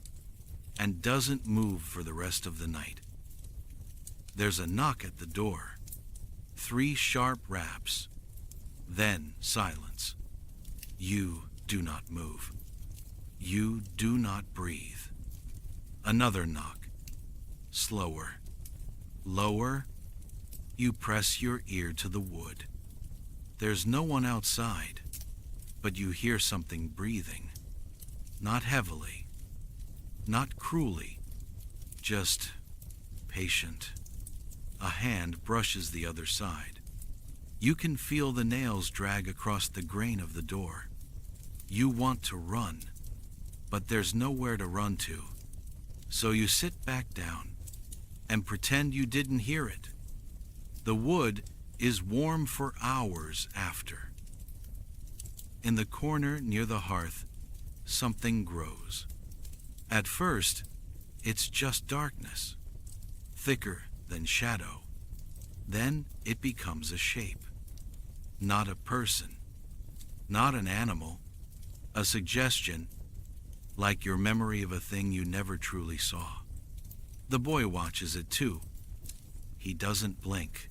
[SPEAKER 1] and doesn't move for the rest of the night. There's a knock at the door, 3 sharp raps, then silence. You do not move. You do not breathe. Another knock, slower, lower. You press your ear to the wood. There's no one outside, but you hear something breathing. Not heavily, not cruelly, just impatient. A hand brushes the other side. You can feel the nails drag across the grain of the door. You want to run, but there's nowhere to run to. So you sit back down and pretend you didn't hear it. The wood is warm for hours after. In the corner near the hearth, something grows. At first, it's just darkness, thicker than shadow. Then it becomes a shape. Not a person, not an animal, a suggestion, like your memory of a thing you never truly saw. The boy watches it too. He doesn't blink.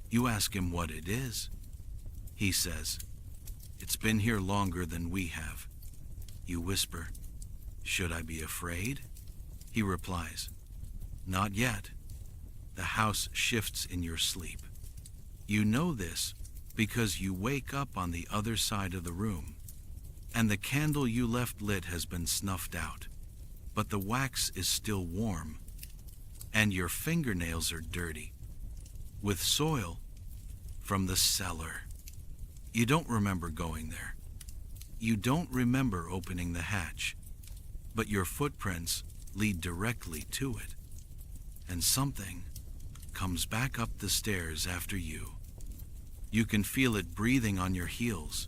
[SPEAKER 1] You ask him what it is. He says, "It's been here longer than we have." You whisper, "Should I be afraid?" He replies, "Not yet." The house shifts in your sleep. You know this because you wake up on the other side of the room, and the candle you left lit has been snuffed out, but the wax is still warm, and your fingernails are dirty, with soil from the cellar. You don't remember going there. You don't remember opening the hatch, but your footprints lead directly to it, and something comes back up the stairs after you. You can feel it breathing on your heels.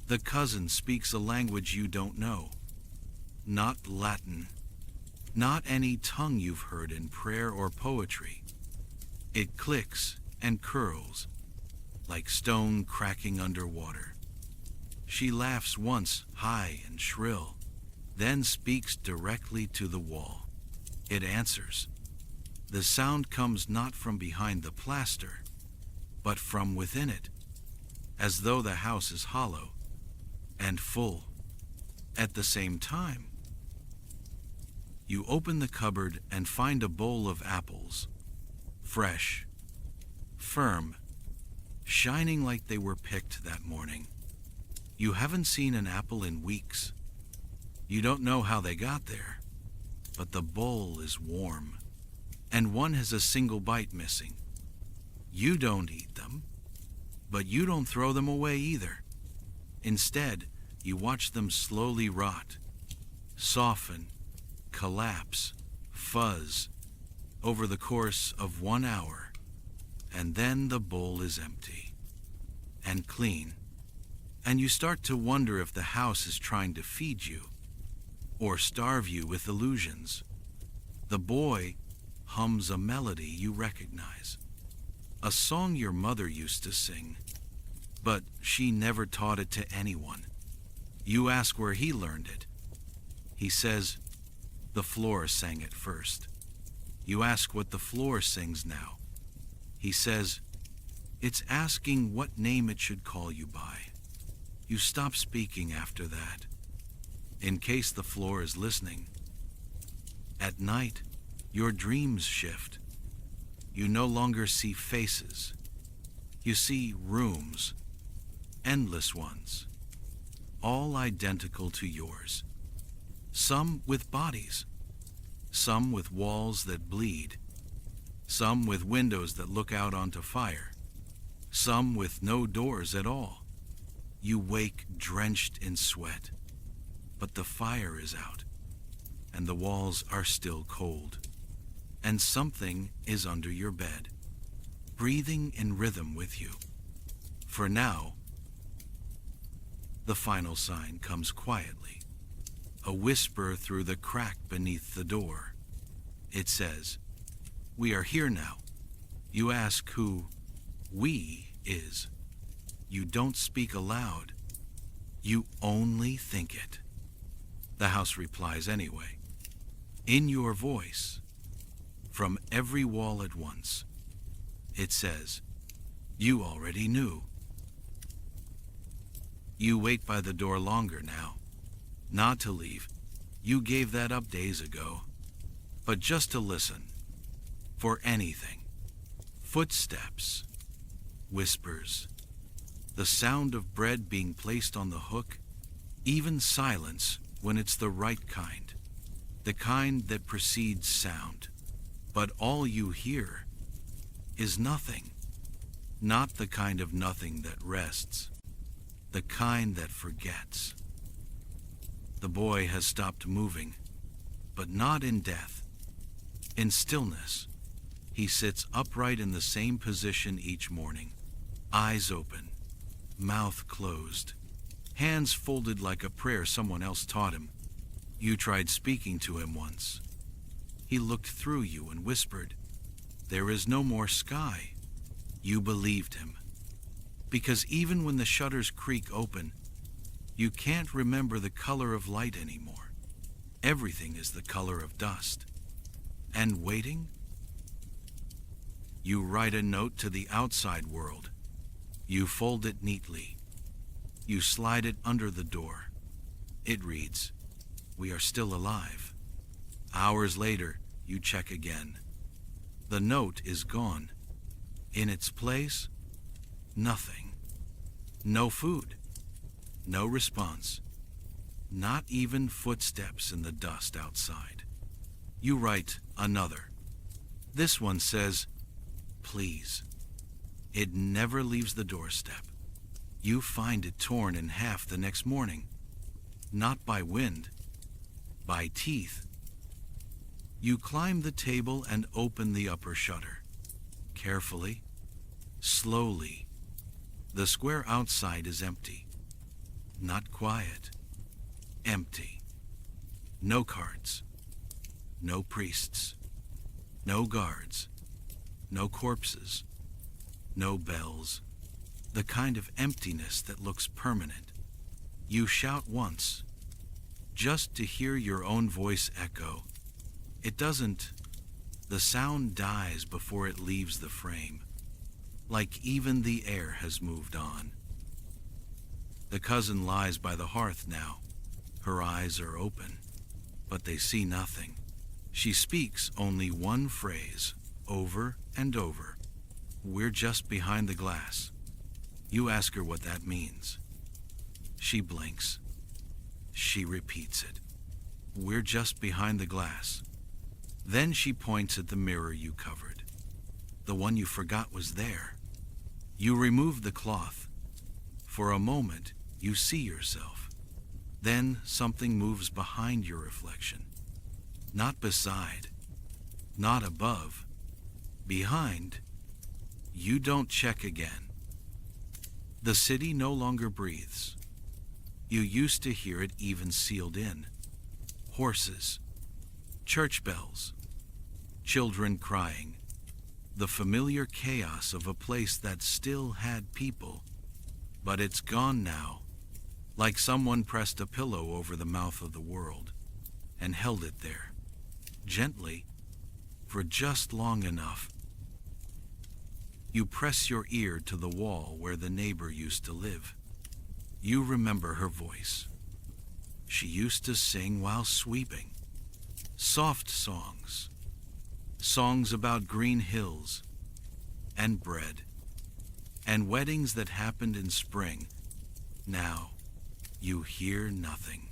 [SPEAKER 1] The cousin speaks a language you don't know. Not Latin. Not any tongue you've heard in prayer or poetry. It clicks and curls, like stone cracking underwater. She laughs once high and shrill, then speaks directly to the wall. It answers. The sound comes not from behind the plaster, but from within it, as though the house is hollow and full at the same time. You open the cupboard and find a bowl of apples, fresh, firm, shining like they were picked that morning. You haven't seen an apple in weeks. You don't know how they got there, but the bowl is warm, and one has a single bite missing. You don't eat them, but you don't throw them away either. Instead, you watch them slowly rot, soften, collapse, fuzz, over the course of 1 hour, and then the bowl is empty and clean, and you start to wonder if the house is trying to feed you or starve you with illusions. The boy hums a melody you recognize, a song your mother used to sing, but she never taught it to anyone. You ask where he learned it. He says, the floor sang it first. You ask what the floor sings now. He says, it's asking what name it should call you by. You stop speaking after that, in case the floor is listening. At night, your dreams shift. You no longer see faces. You see rooms, endless ones, all identical to yours. Some with bodies, some with walls that bleed, some with windows that look out onto fire, some with no doors at all. You wake drenched in sweat, but the fire is out, and the walls are still cold, and something is under your bed, breathing in rhythm with you. For now, the final sign comes quietly, a whisper through the crack beneath the door. It says, "We are here now." You ask who "we" is. You don't speak aloud. You only think it. The house replies anyway, in your voice, from every wall at once. It says, "You already knew." You wait by the door longer now, not to leave. You gave that up days ago, but just to listen, for anything. Footsteps, whispers, the sound of bread being placed on the hook, even silence when it's the right kind, the kind that precedes sound. But all you hear is nothing. Not the kind of nothing that rests, the kind that forgets. The boy has stopped moving, but not in death. In stillness, he sits upright in the same position each morning, eyes open, mouth closed, hands folded like a prayer someone else taught him. You tried speaking to him once. He looked through you and whispered, "There is no more sky." You believed him. Because even when the shutters creak open, you can't remember the color of light anymore. Everything is the color of dust. And waiting? You write a note to the outside world. You fold it neatly. You slide it under the door. It reads, "We are still alive." Hours later, you check again. The note is gone. In its place, nothing. No food. No response. Not even footsteps in the dust outside. You write another. This one says, "Please." It never leaves the doorstep. You find it torn in half the next morning. Not by wind, by teeth. You climb the table and open the upper shutter. Carefully, slowly. The square outside is empty. Not quiet. Empty. No cards. No priests. No guards. No corpses. No bells. The kind of emptiness that looks permanent. You shout once, just to hear your own voice echo. It doesn't. The sound dies before it leaves the frame, like even the air has moved on. The cousin lies by the hearth now. Her eyes are open, but they see nothing. She speaks only one phrase, over and over. "We're just behind the glass." You ask her what that means. She blinks. She repeats it. "We're just behind the glass." Then she points at the mirror you covered, the one you forgot was there. You remove the cloth. For a moment, you see yourself. Then something moves behind your reflection. Not beside, not above, behind. You don't check again. The city no longer breathes. You used to hear it even sealed in. Horses, church bells, children crying, the familiar chaos of a place that still had people. But it's gone now, like someone pressed a pillow over the mouth of the world and held it there, gently, for just long enough. You press your ear to the wall where the neighbor used to live. You remember her voice. She used to sing while sweeping. Soft songs. Songs about green hills and bread and weddings that happened in spring. Now, you hear nothing.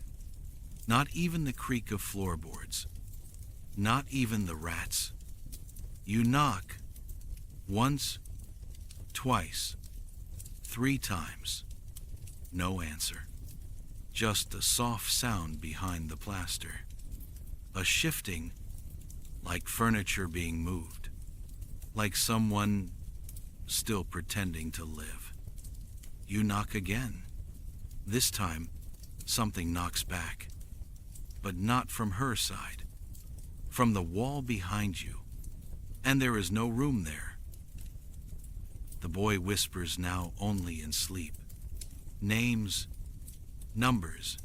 [SPEAKER 1] Not even the creak of floorboards. Not even the rats. You knock. Once, twice, 3 times. No answer. Just a soft sound behind the plaster. A shifting, like furniture being moved. Like someone still pretending to live. You knock again. This time, something knocks back. But not from her side. From the wall behind you. And there is no room there. The boy whispers now only in sleep. Names, numbers,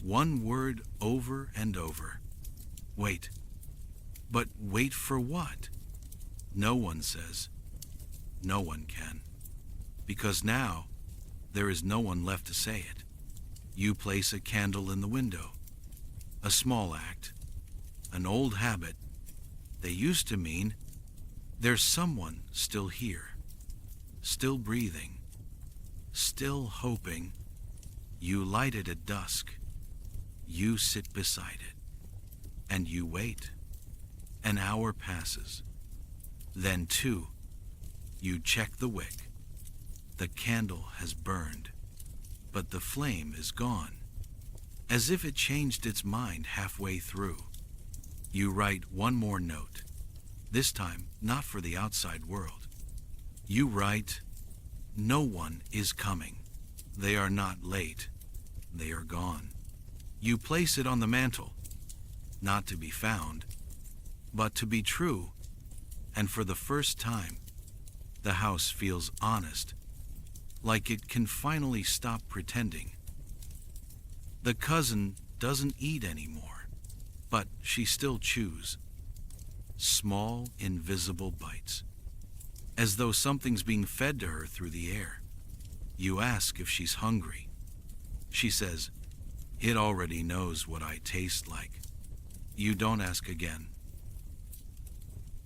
[SPEAKER 1] one word over and over. Wait. But wait for what? No one says. No one can. Because now, there is no one left to say it. You place a candle in the window. A small act. An old habit. They used to mean there's someone still here. Still breathing. Still hoping. You light it at dusk. You sit beside it. And you wait. An hour passes. Then 2. You check the wick. The candle has burned, but the flame is gone, as if it changed its mind halfway through. You write one more note, this time not for the outside world. You write, "No one is coming. They are not late. They are gone." You place it on the mantle, not to be found, but to be true, and for the first time, the house feels honest, like it can finally stop pretending. The cousin doesn't eat anymore, but she still chews. Small, invisible bites, as though something's being fed to her through the air. You ask if she's hungry. She says, "It already knows what I taste like." You don't ask again.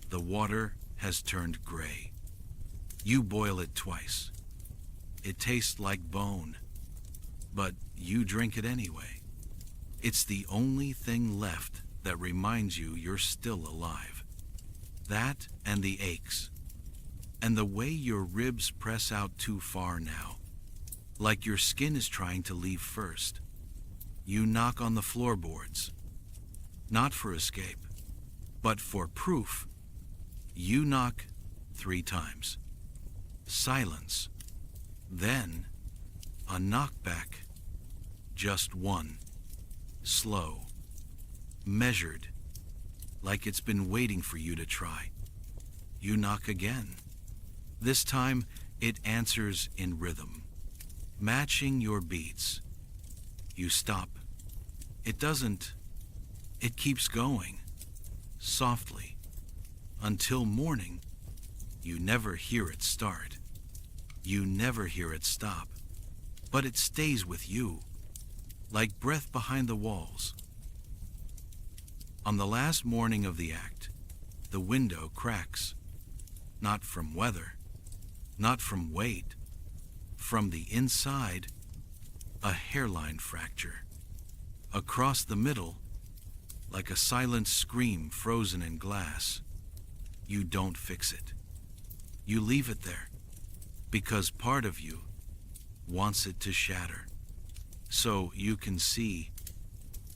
[SPEAKER 1] The water has turned gray. You boil it twice. It tastes like bone, but you drink it anyway. It's the only thing left that reminds you you're still alive. That and the aches, and the way your ribs press out too far now, like your skin is trying to leave first. You knock on the floorboards, not for escape, but for proof. You knock 3 times. Silence. Then, a knockback. Just one. Slow. Measured. Like it's been waiting for you to try. You knock again. This time, it answers in rhythm, matching your beats. You stop. It doesn't. It keeps going, softly, until morning. You never hear it start. You never hear it stop. But it stays with you, like breath behind the walls. On the last morning of the act, the window cracks. Not from weather, not from weight. From the inside, a hairline fracture. Across the middle, like a silent scream frozen in glass. You don't fix it. You leave it there, because part of you wants it to shatter. So you can see,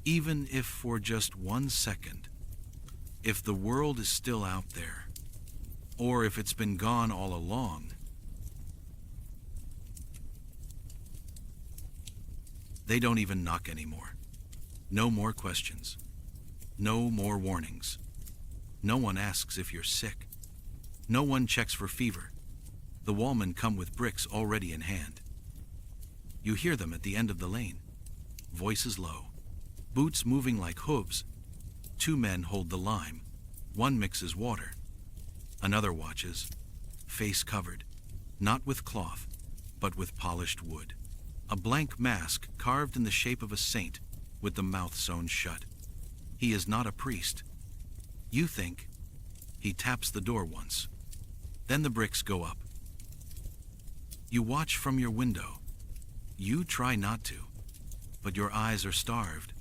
[SPEAKER 1] even if for just 1 second, if the world is still out there, or if it's been gone all along. They don't even knock anymore. No more questions. No more warnings. No one asks if you're sick. No one checks for fever. The wallmen come with bricks already in hand. You hear them at the end of the lane. Voices low. Boots moving like hooves. 2 men hold the lime. One mixes water. Another watches, face covered, not with cloth, but with polished wood. A blank mask carved in the shape of a saint with the mouth sewn shut. He is not a priest. You think. He taps the door once. Then the bricks go up. You watch from your window. You try not to, but your eyes are starved.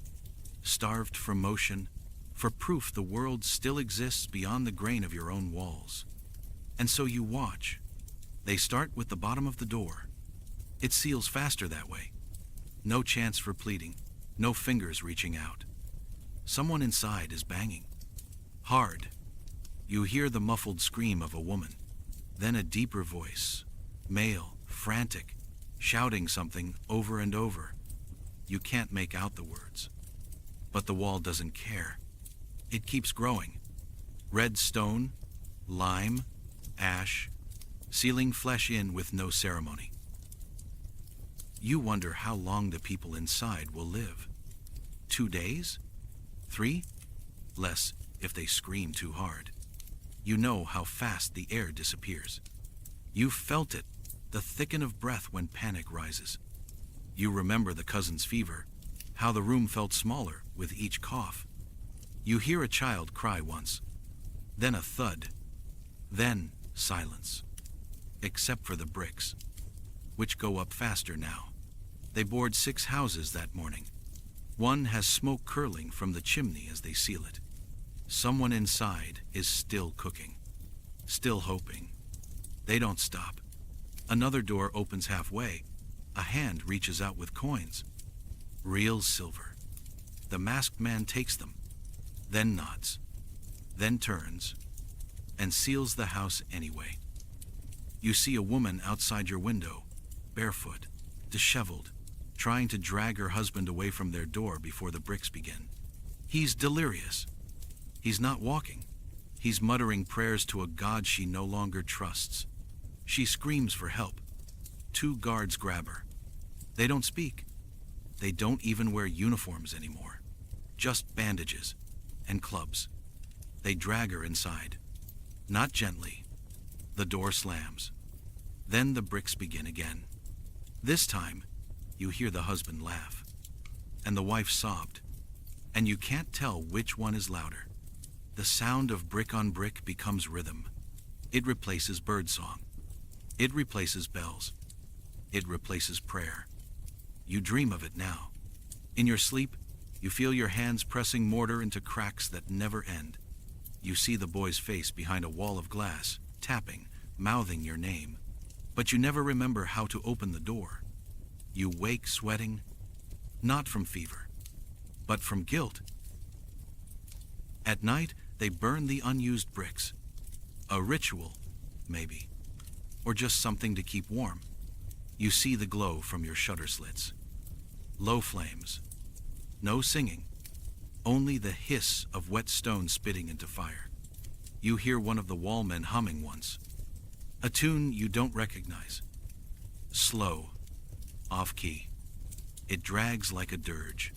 [SPEAKER 1] Starved for motion, for proof the world still exists beyond the grain of your own walls. And so you watch. They start with the bottom of the door. It seals faster that way. No chance for pleading, no fingers reaching out. Someone inside is banging. Hard. You hear the muffled scream of a woman. Then a deeper voice, male, frantic, shouting something over and over. You can't make out the words. But the wall doesn't care. It keeps growing. Red stone, lime, ash, sealing flesh in with no ceremony. You wonder how long the people inside will live. 2 days? 3? Less if they scream too hard. You know how fast the air disappears. You've felt it, the thicken of breath when panic rises. You remember the cousin's fever, how the room felt smaller with each cough. You hear a child cry once, then a thud, then silence, except for the bricks, which go up faster now. They board 6 houses that morning. One has smoke curling from the chimney as they seal it. Someone inside is still cooking, still hoping. They don't stop. Another door opens halfway. A hand reaches out with coins. Real silver. The masked man takes them, then nods, then turns, and seals the house anyway. You see a woman outside your window, barefoot, disheveled, trying to drag her husband away from their door before the bricks begin. He's delirious. He's not walking. He's muttering prayers to a god she no longer trusts. She screams for help. 2 guards grab her. They don't speak. They don't even wear uniforms anymore. Just bandages and clubs. They drag her inside. Not gently. The door slams. Then the bricks begin again. This time, you hear the husband laugh. And the wife sobbed. And you can't tell which one is louder. The sound of brick on brick becomes rhythm. It replaces birdsong. It replaces bells. It replaces prayer. You dream of it now. In your sleep, you feel your hands pressing mortar into cracks that never end. You see the boy's face behind a wall of glass, tapping, mouthing your name. But you never remember how to open the door. You wake sweating, not from fever, but from guilt. At night, they burn the unused bricks. A ritual, maybe. Or just something to keep warm. You see the glow from your shutter slits. Low flames. No singing. Only the hiss of wet stone spitting into fire. You hear one of the wallmen humming once. A tune you don't recognize. Slow. Off-key. It drags like a dirge.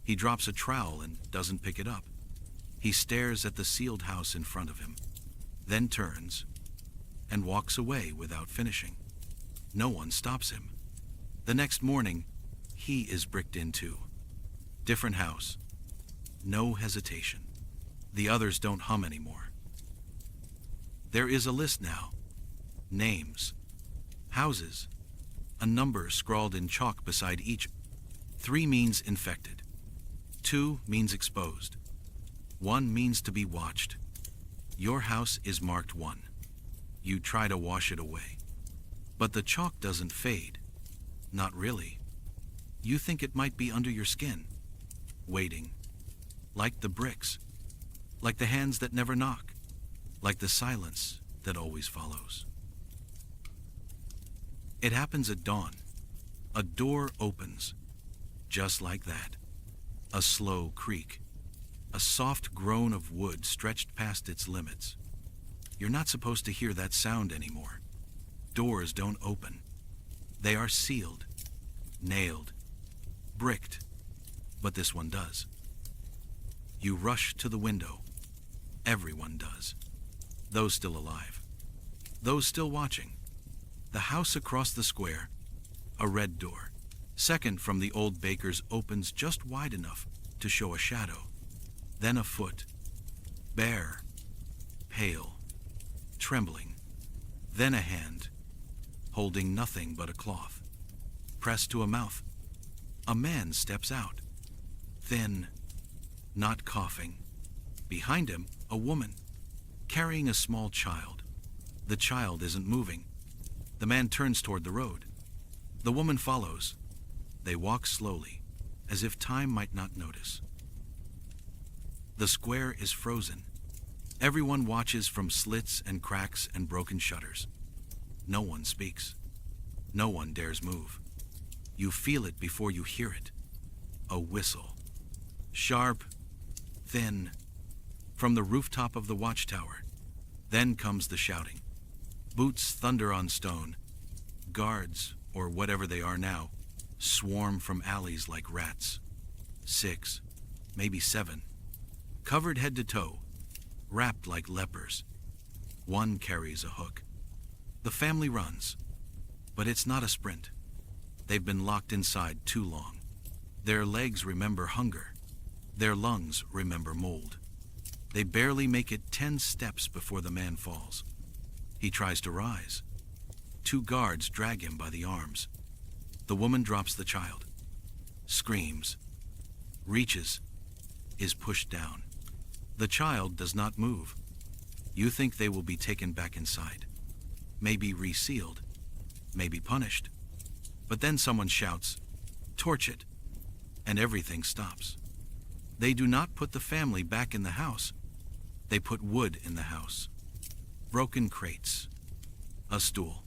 [SPEAKER 1] He drops a trowel and doesn't pick it up. He stares at the sealed house in front of him, then turns and walks away without finishing. No one stops him. The next morning, he is bricked in too. Different house. No hesitation. The others don't hum anymore. There is a list now. Names. Houses. A number scrawled in chalk beside each. 3 means infected. 2 means exposed. 1 means to be watched. Your house is marked 1. You try to wash it away. But the chalk doesn't fade. Not really. You think it might be under your skin. Waiting. Like the bricks. Like the hands that never knock. Like the silence that always follows. It happens at dawn. A door opens. Just like that. A slow creak. A soft groan of wood stretched past its limits. You're not supposed to hear that sound anymore. Doors don't open. They are sealed, nailed, bricked, but this one does. You rush to the window. Everyone does. Those still alive. Those still watching. The house across the square, a red door, second from the old baker's, opens just wide enough to show a shadow. Then a foot, bare, pale, trembling. Then a hand, holding nothing but a cloth, pressed to a mouth. A man steps out, thin, not coughing. Behind him, a woman, carrying a small child. The child isn't moving. The man turns toward the road. The woman follows. They walk slowly, as if time might not notice. The square is frozen. Everyone watches from slits and cracks and broken shutters. No one speaks. No one dares move. You feel it before you hear it. A whistle. Sharp, thin, from the rooftop of the watchtower. Then comes the shouting. Boots thunder on stone. Guards, or whatever they are now, swarm from alleys like rats. 6, maybe 7. Covered head to toe, wrapped like lepers. One carries a hook. The family runs, but it's not a sprint. They've been locked inside too long. Their legs remember hunger. Their lungs remember mold. They barely make it 10 steps before the man falls. He tries to rise. 2 guards drag him by the arms. The woman drops the child, screams, reaches, is pushed down. The child does not move. You think they will be taken back inside, maybe resealed, maybe punished. But then someone shouts, "Torch it," and everything stops. They do not put the family back in the house. They put wood in the house. Broken crates, a stool,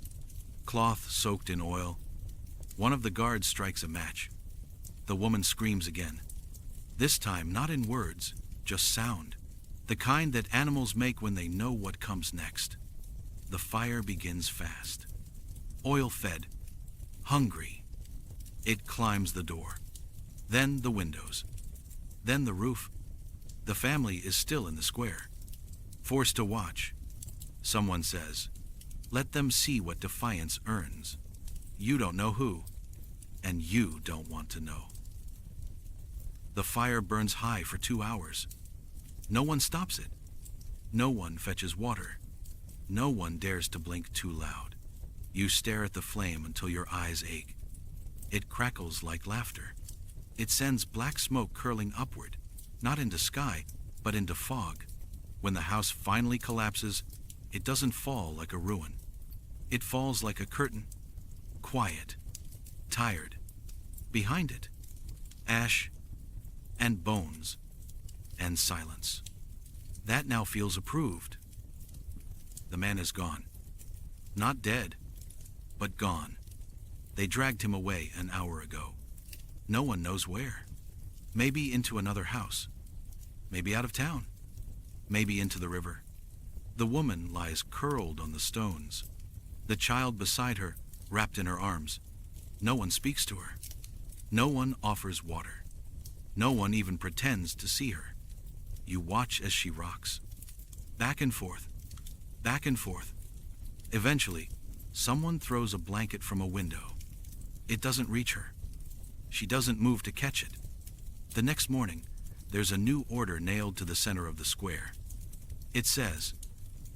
[SPEAKER 1] cloth soaked in oil. One of the guards strikes a match. The woman screams again. This time not in words, just sound. The kind that animals make when they know what comes next. The fire begins fast. Oil-fed, hungry. It climbs the door. Then the windows. Then the roof. The family is still in the square, forced to watch. Someone says, "Let them see what defiance earns." You don't know who, and you don't want to know. The fire burns high for 2 hours. No one stops it. No one fetches water. No one dares to blink too loud. You stare at the flame until your eyes ache. It crackles like laughter. It sends black smoke curling upward, not into sky, but into fog. When the house finally collapses, it doesn't fall like a ruin. It falls like a curtain, quiet, tired. Behind it, ash and bones and silence. That now feels approved. The man is gone. Not dead, but gone. They dragged him away an hour ago. No one knows where. Maybe into another house. Maybe out of town. Maybe into the river. The woman lies curled on the stones. The child beside her, wrapped in her arms. No one speaks to her. No one offers water. No one even pretends to see her. You watch as she rocks. Back and forth. Back and forth. Eventually, someone throws a blanket from a window. It doesn't reach her. She doesn't move to catch it. The next morning, there's a new order nailed to the center of the square. It says,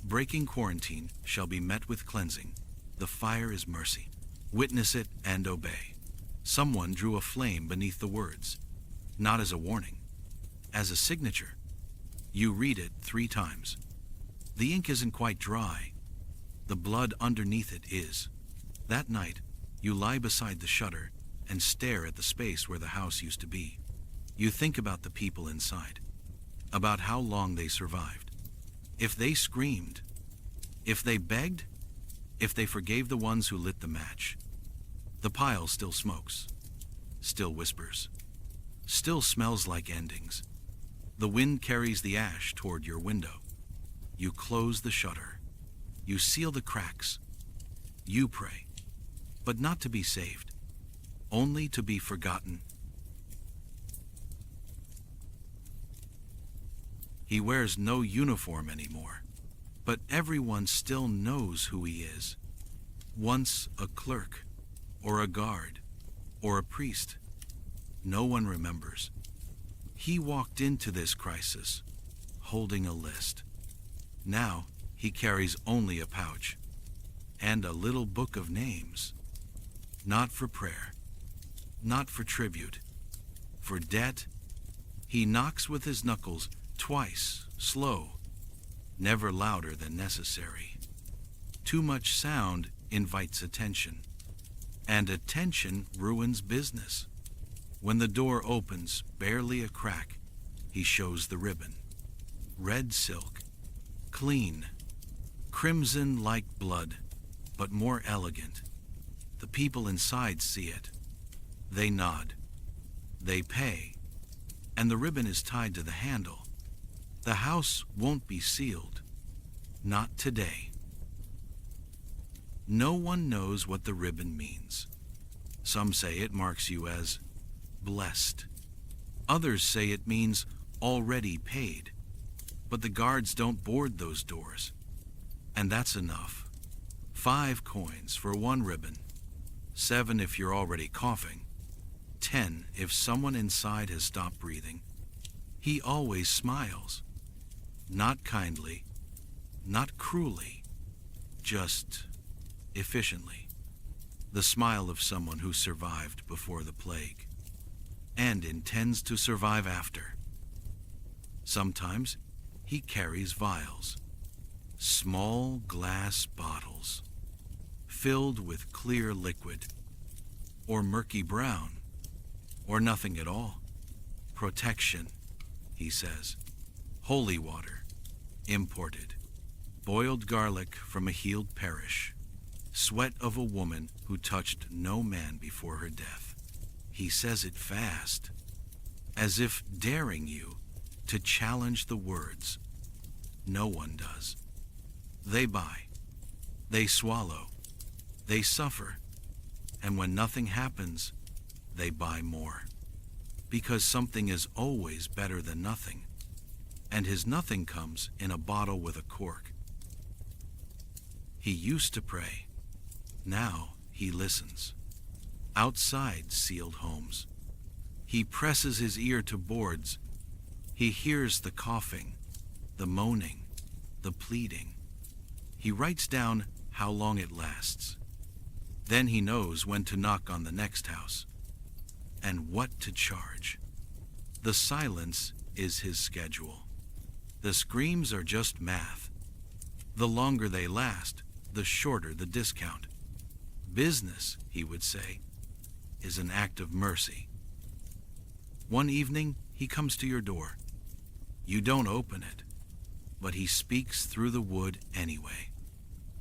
[SPEAKER 1] "Breaking quarantine shall be met with cleansing. The fire is mercy. Witness it and obey." Someone drew a flame beneath the words, not as a warning, as a signature. You read it 3 times. The ink isn't quite dry. The blood underneath it is. That night, you lie beside the shutter and stare at the space where the house used to be. You think about the people inside, about how long they survived. If they screamed, if they begged, if they forgave the ones who lit the match. The pile still smokes, still whispers, still smells like endings. The wind carries the ash toward your window. You close the shutter. You seal the cracks. You pray, but not to be saved, only to be forgotten. He wears no uniform anymore, but everyone still knows who he is. Once a clerk, or a guard, or a priest. No one remembers. He walked into this crisis holding a list. Now he carries only a pouch and a little book of names. Not for prayer, not for tribute, for debt. He knocks with his knuckles twice, slow, never louder than necessary. Too much sound invites attention, and attention ruins business. When the door opens, barely a crack, he shows the ribbon. Red silk, clean, crimson like blood, but more elegant. The people inside see it. They nod. They pay. And the ribbon is tied to the handle. The house won't be sealed. Not today. No one knows what the ribbon means. Some say it marks you as blessed. Others say it means already paid. But the guards don't board those doors. And that's enough. 5 coins for 1 ribbon. 7 if you're already coughing. 10 if someone inside has stopped breathing. He always smiles. Not kindly, not cruelly, just efficiently. The smile of someone who survived before the plague and intends to survive after. Sometimes he carries vials, small glass bottles, filled with clear liquid, or murky brown, or nothing at all. Protection, he says. Holy water, imported. Boiled garlic from a healed parish. Sweat of a woman who touched no man before her death. He says it fast, as if daring you to challenge the words. No one does. They buy, they swallow, they suffer, and when nothing happens, they buy more. Because something is always better than nothing, and his nothing comes in a bottle with a cork. He used to pray. Now he listens. Outside sealed homes. He presses his ear to boards. He hears the coughing, the moaning, the pleading. He writes down how long it lasts. Then he knows when to knock on the next house and what to charge. The silence is his schedule. The screams are just math. The longer they last, the shorter the discount. Business, he would say, is an act of mercy. One evening, he comes to your door. You don't open it, but he speaks through the wood anyway.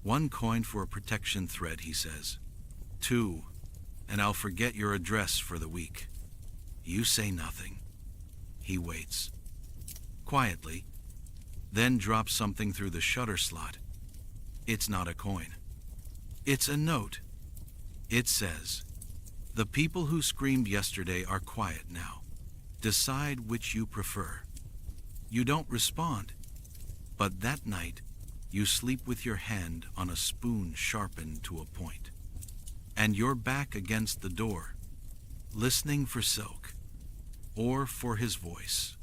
[SPEAKER 1] 1 coin for a protection thread, he says. 2, and I'll forget your address for the week. You say nothing. He waits. Quietly, then drops something through the shutter slot. It's not a coin. It's a note. It says, "The people who screamed yesterday are quiet now. Decide which you prefer." You don't respond, but that night you sleep with your hand on a spoon sharpened to a point, and you're back against the door, listening for Silk, or for his voice,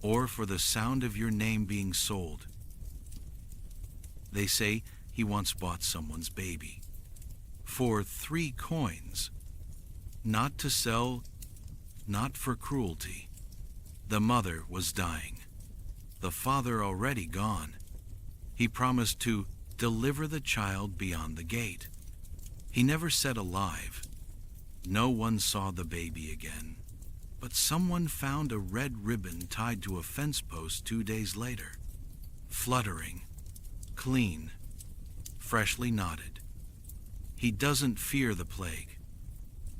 [SPEAKER 1] or for the sound of your name being sold. They say he once bought someone's baby for 3 coins, not to sell, not for cruelty. The mother was dying, the father already gone. He promised to deliver the child beyond the gate. He never said alive. No one saw the baby again, but someone found a red ribbon tied to a fence post 2 days later, fluttering, clean, freshly knotted. He doesn't fear the plague.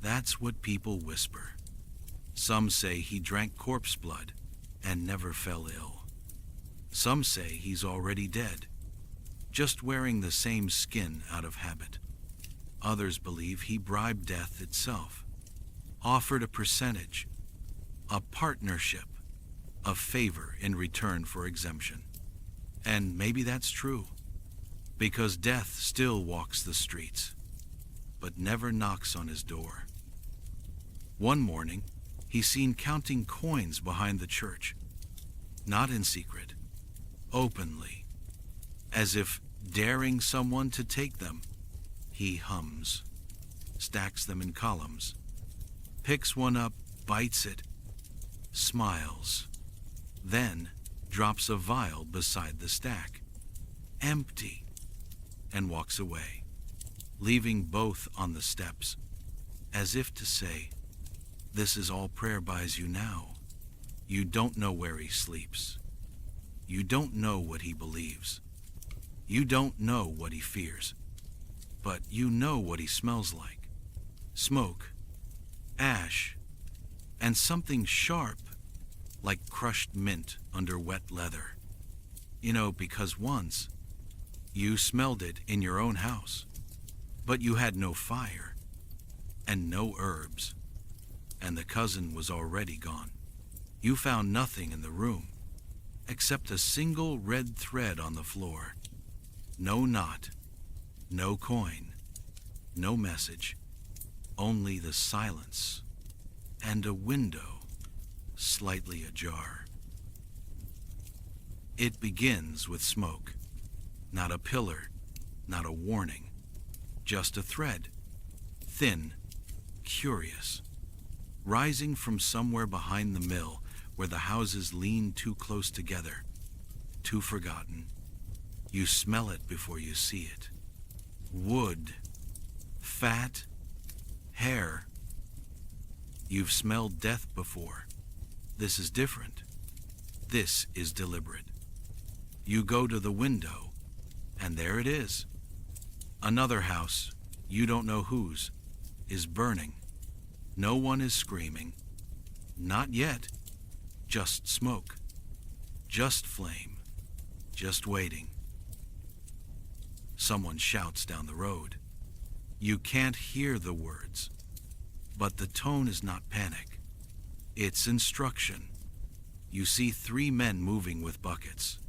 [SPEAKER 1] That's what people whisper. Some say he drank corpse blood and never fell ill. Some say he's already dead, just wearing the same skin out of habit. Others believe he bribed death itself, offered a percentage, a partnership, a favor in return for exemption. And maybe that's true, because death still walks the streets, but never knocks on his door. One morning, he's seen counting coins behind the church, not in secret, openly, as if daring someone to take them. He hums, stacks them in columns, picks one up, bites it, smiles, then drops a vial beside the stack, empty, and walks away, leaving both on the steps, as if to say, "This is all prayer buys you now." You don't know where he sleeps. You don't know what he believes. You don't know what he fears. But you know what he smells like. Smoke, ash, and something sharp, like crushed mint under wet leather. You know, because once you smelled it in your own house, but you had no fire and no herbs, and the cousin was already gone. You found nothing in the room except a single red thread on the floor. No knot, no coin, no message, only the silence and a window slightly ajar. It begins with smoke, not a pillar, not a warning, just a thread, thin, curious, rising from somewhere behind the mill where the houses lean too close together. too forgotten. You smell it before you see it. Wood, fat, hair. You've smelled death before. This is different. This is deliberate. You go to the window, and there it is. Another house, you don't know whose, is burning. No one is screaming. Not yet. Just smoke. Just flame. Just waiting. Someone shouts down the road. You can't hear the words, but the tone is not panic. It's instruction. You see 3 men moving with buckets,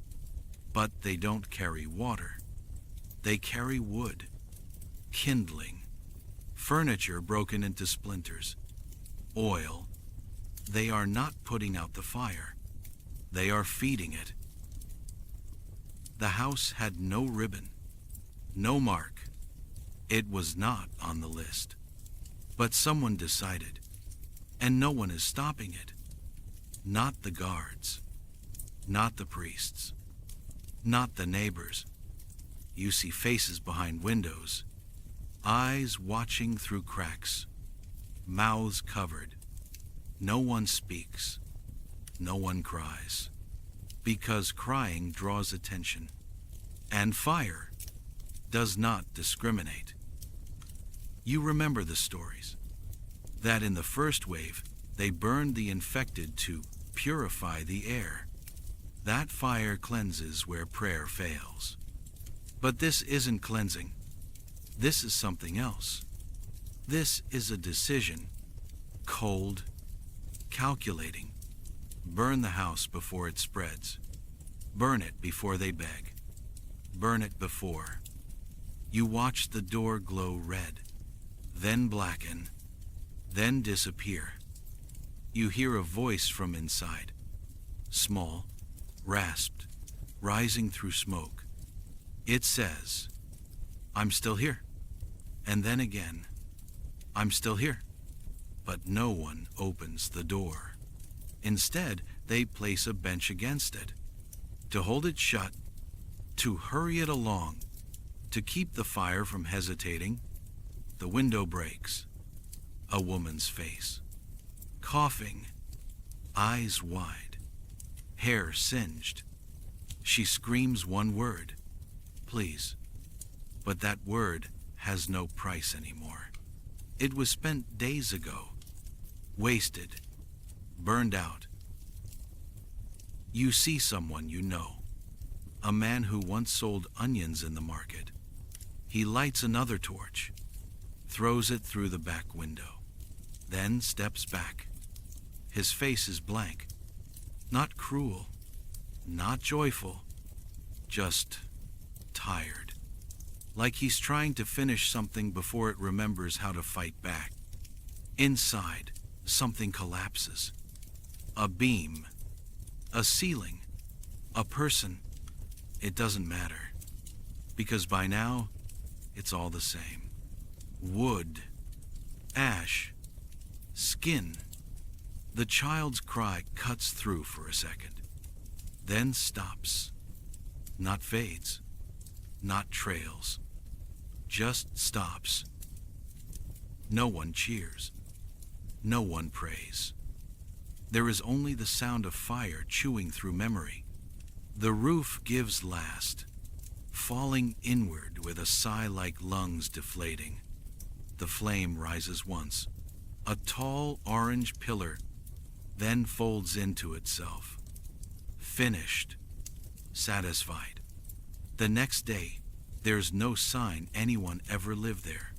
[SPEAKER 1] but they don't carry water. They carry wood, kindling, furniture broken into splinters, oil. They are not putting out the fire. They are feeding it. The house had no ribbon, no mark. It was not on the list. But someone decided, and no one is stopping it. Not the guards, not the priests, not the neighbors. You see faces behind windows, eyes watching through cracks, mouths covered. No one speaks, no one cries, because crying draws attention, and fire does not discriminate. You remember the stories, that in the first wave, they burned the infected to purify the air. That fire cleanses where prayer fails. But this isn't cleansing. This is something else. This is a decision, cold, calculating. Burn the house before it spreads. Burn it before they beg. Burn it before. You watch the door glow red, then blacken, then disappear. You hear a voice from inside, small, rasped, rising through smoke. It says, I'm still here. And then again, I'm still here. But no one opens the door. Instead, they place a bench against it, to hold it shut, to hurry it along, to keep the fire from hesitating. The window breaks. A woman's face, coughing, eyes wide, hair singed. She screams one word, please. But that word has no price anymore. It was spent days ago, wasted, burned out. You see someone you know, a man who once sold onions in the market. He lights another torch, throws it through the back window, then steps back. His face is blank, not cruel, not joyful, just tired, like he's trying to finish something before it remembers how to fight back. Inside, something collapses. A beam, a ceiling, a person. It doesn't matter, because by now, it's all the same. Wood, ash, skin. The child's cry cuts through for a second, then stops. Not fades, not trails, just stops. No one cheers, no one prays. There is only the sound of fire chewing through memory. The roof gives last, falling inward with a sigh like lungs deflating. The flame rises once, a tall orange pillar, then folds into itself. Finished, satisfied. The next day, there's no sign anyone ever lived there.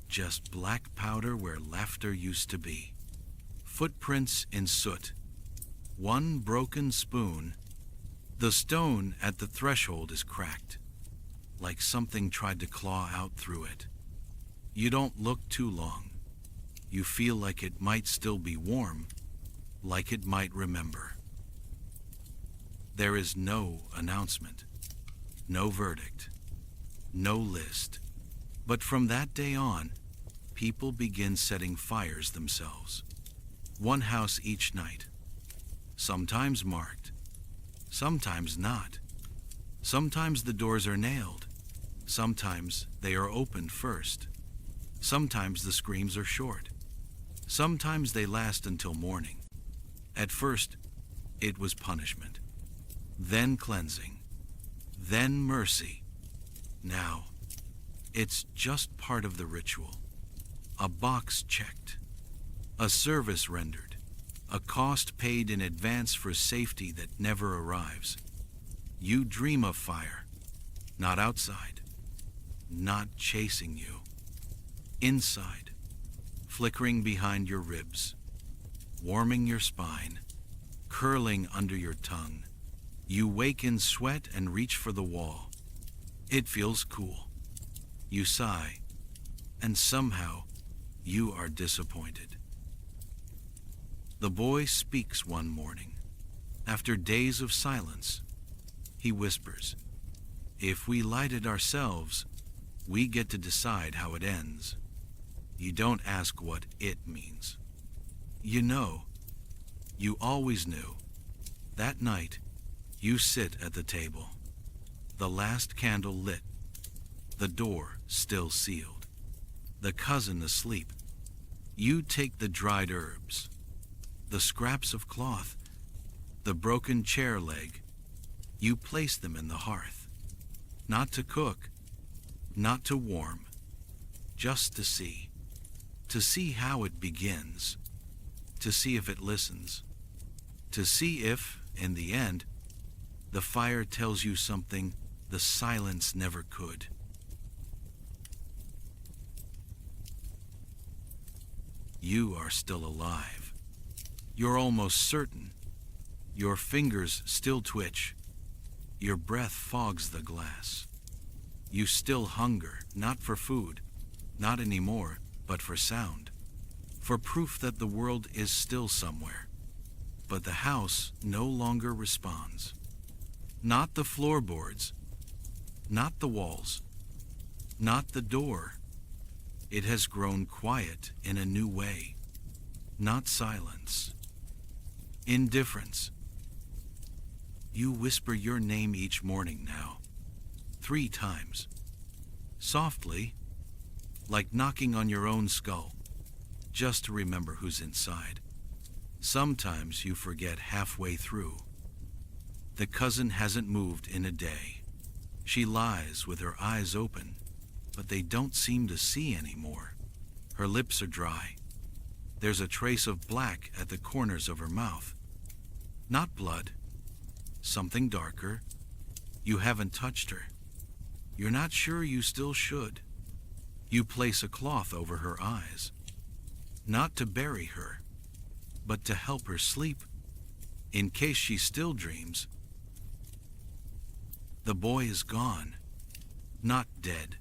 [SPEAKER 1] Just black powder where laughter used to be. Footprints in soot. One broken spoon. The stone at the threshold is cracked, like something tried to claw out through it. You don't look too long. You feel like it might still be warm, like it might remember. There is no announcement, no verdict, no list. But from that day on, people begin setting fires themselves. One house each night, sometimes marked, sometimes not. Sometimes the doors are nailed. Sometimes they are opened first. Sometimes the screams are short. Sometimes they last until morning. At first, it was punishment, then cleansing, then mercy. Now, it's just part of the ritual. A box checked, a service rendered, a cost paid in advance for safety that never arrives. You dream of fire, not outside, not chasing you. Inside, flickering behind your ribs, warming your spine, curling under your tongue. You wake in sweat and reach for the wall. It feels cool. You sigh, and somehow you are disappointed. The boy speaks one morning. After days of silence, he whispers, "If we light it ourselves, we get to decide how it ends." You don't ask what it means. You know. You always knew. That night, you sit at the table. The last candle lit. The door still sealed. The cousin asleep. You take the dried herbs, the scraps of cloth, the broken chair leg. You place them in the hearth. Not to cook, not to warm, just to see. To see how it begins. To see if it listens. To see if, in the end, the fire tells you something the silence never could. You are still alive. You're almost certain. Your fingers still twitch. Your breath fogs the glass. You still hunger, not for food, not anymore, but for sound. For proof that the world is still somewhere. But the house no longer responds. Not the floorboards, not the walls, not the door. It has grown quiet in a new way. Not silence. Indifference. You whisper your name each morning now. 3 times. Softly, like knocking on your own skull, just to remember who's inside. Sometimes you forget halfway through. The cousin hasn't moved in a day. She lies with her eyes open, but they don't seem to see anymore. Her lips are dry. There's a trace of black at the corners of her mouth. Not blood. Something darker. You haven't touched her. You're not sure you still should. You place a cloth over her eyes. Not to bury her, but to help her sleep, in case she still dreams. The boy is gone, not dead.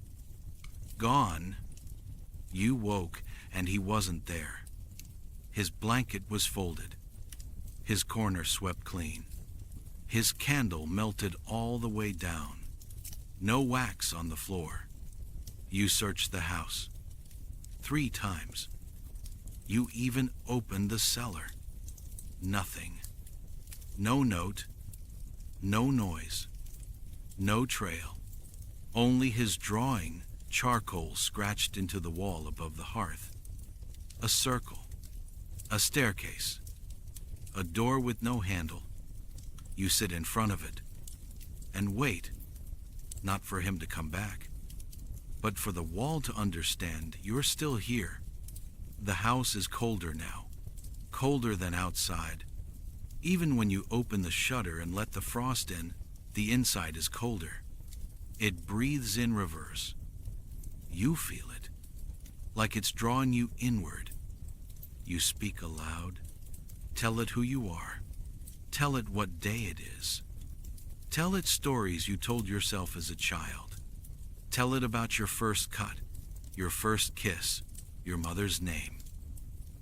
[SPEAKER 1] Gone. You woke and he wasn't there. His blanket was folded, his corner swept clean, his candle melted all the way down. No wax on the floor. You searched the house 3 times. You even opened the cellar. Nothing. No note, no noise, no trail. Only his drawing, charcoal scratched into the wall above the hearth. A circle, a staircase, a door with no handle. You sit in front of it and wait, not for him to come back, but for the wall to understand you're still here. The house is colder now, colder than outside. Even when you open the shutter and let the frost in, the inside is colder. It breathes in reverse. You feel it, like it's drawing you inward. You speak aloud. Tell it who you are. Tell it what day it is. Tell it stories you told yourself as a child. Tell it about your first cut, your first kiss, your mother's name.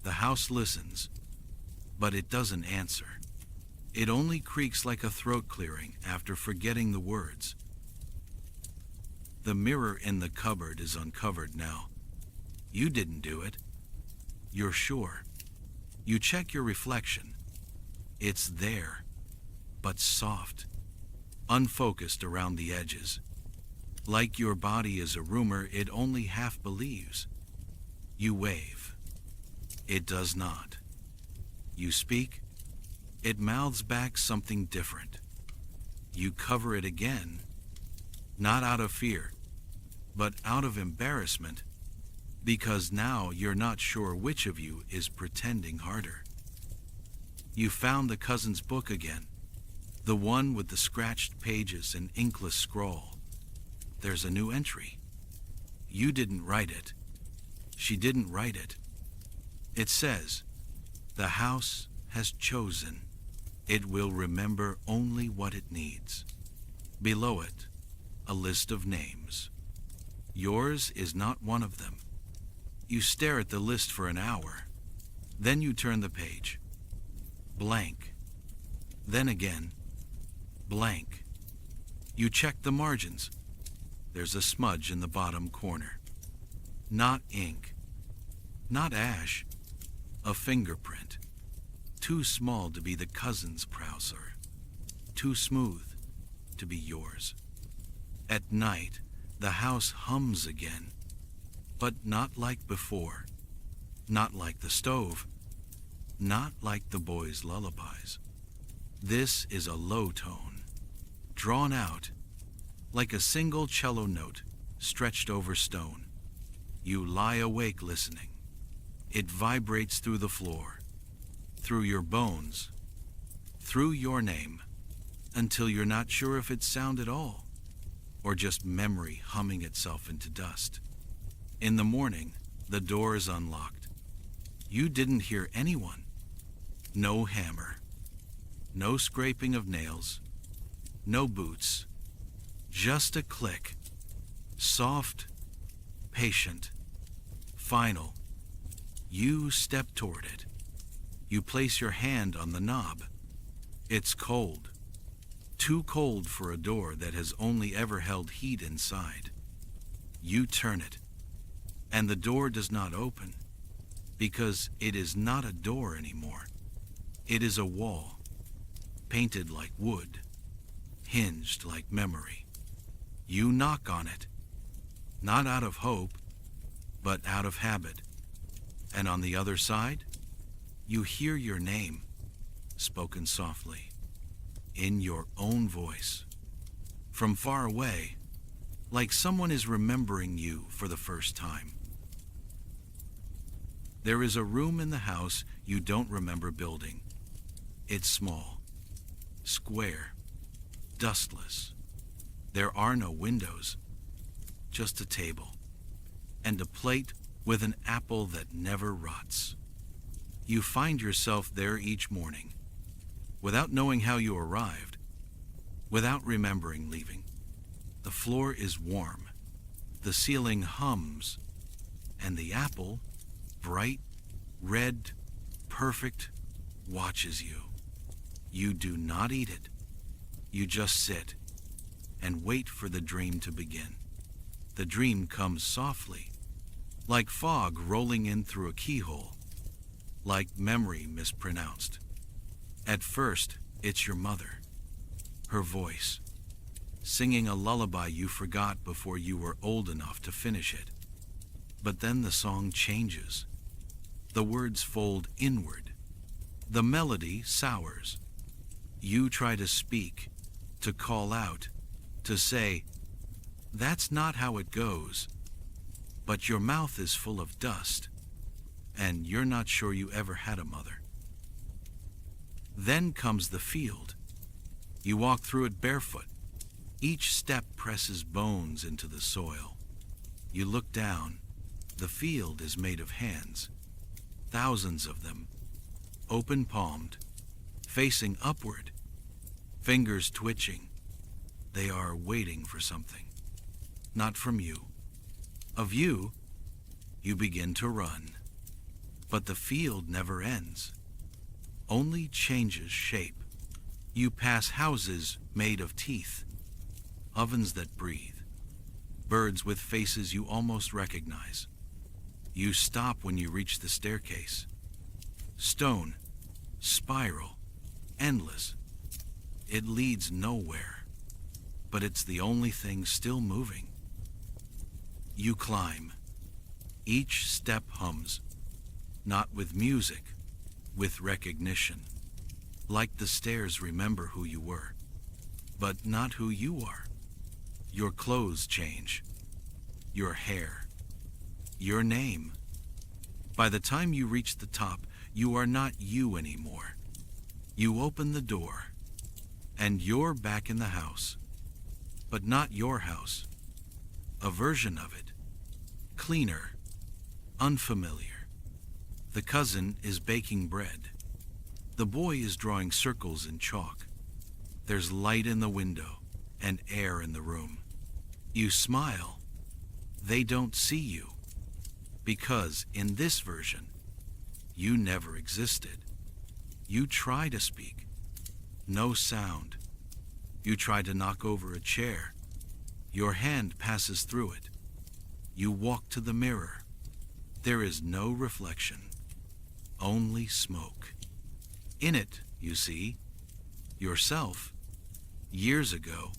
[SPEAKER 1] The house listens, but it doesn't answer. It only creaks like a throat clearing after forgetting the words. The mirror in the cupboard is uncovered now. You didn't do it. You're sure. You check your reflection. It's there, but soft. unfocused around the edges. Like your body is a rumor it only half believes. You wave. It does not. You speak. It mouths back something different. You cover it again, not out of fear, but out of embarrassment, because now you're not sure which of you is pretending harder. You found the cousin's book again, the one with the scratched pages and inkless scroll. There's a new entry. You didn't write it. She didn't write it. It says, "The house has chosen. It will remember only what it needs." Below it, a list of names. Yours is not one of them. You stare at the list for an hour. Then you turn the page. Blank. Then again, blank. You check the margins. There's a smudge in the bottom corner. Not ink. Not ash. A fingerprint. Too small to be the cousin's Prouser. Too smooth to be yours. At night, the house hums again, but not like before. Not like the stove. Not like the boys' lullabies. This is a low tone, drawn out, like a single cello note stretched over stone. You lie awake listening. It vibrates through the floor, through your bones, through your name, until you're not sure if it's sound at all, or just memory humming itself into dust. In the morning, the door is unlocked. You didn't hear anyone. No hammer. No scraping of nails. No boots. Just a click. Soft, patient, final. You step toward it. You place your hand on the knob. It's cold. Too cold for a door that has only ever held heat inside. You turn it, and the door does not open, because it is not a door anymore. It is a wall, painted like wood, hinged like memory. You knock on it, not out of hope, but out of habit. And on the other side, you hear your name, spoken softly, in your own voice, from far away, like someone is remembering you for the first time. There is a room in the house you don't remember building. It's small, square, dustless. There are no windows, just a table, and a plate with an apple that never rots. You find yourself there each morning, without knowing how you arrived, without remembering leaving. The floor is warm, the ceiling hums, and the apple, bright, red, perfect, watches you. You do not eat it. You just sit and wait for the dream to begin. The dream comes softly, like fog rolling in through a keyhole, like memory mispronounced. At first, it's your mother, her voice, singing a lullaby you forgot before you were old enough to finish it. But then the song changes. The words fold inward. The melody sours. You try to speak, to call out, to say, "That's not how it goes." But your mouth is full of dust, and you're not sure you ever had a mother. Then comes the field. You walk through it barefoot. Each step presses bones into the soil. You look down. The field is made of hands, thousands of them, open-palmed, facing upward, fingers twitching. They are waiting for something, not from you. Of you, you begin to run. But the field never ends, only changes shape. You pass houses made of teeth, ovens that breathe, birds with faces you almost recognize. You stop when you reach the staircase. Stone, spiral, endless. It leads nowhere. but it's the only thing still moving. You climb. Each step hums, not with music, with recognition. Like the stairs remember who you were, but not who you are. Your clothes change, your hair, your name. By the time you reach the top, you are not you anymore. You open the door, and you're back in the house. But not your house. A version of it. Cleaner, unfamiliar. The cousin is baking bread. The boy is drawing circles in chalk. There's light in the window and air in the room. You smile. They don't see you. Because in this version, you never existed. You try to speak. No sound. You try to knock over a chair. Your hand passes through it. You walk to the mirror. There is no reflection. Only smoke. In it, you see, yourself, years ago,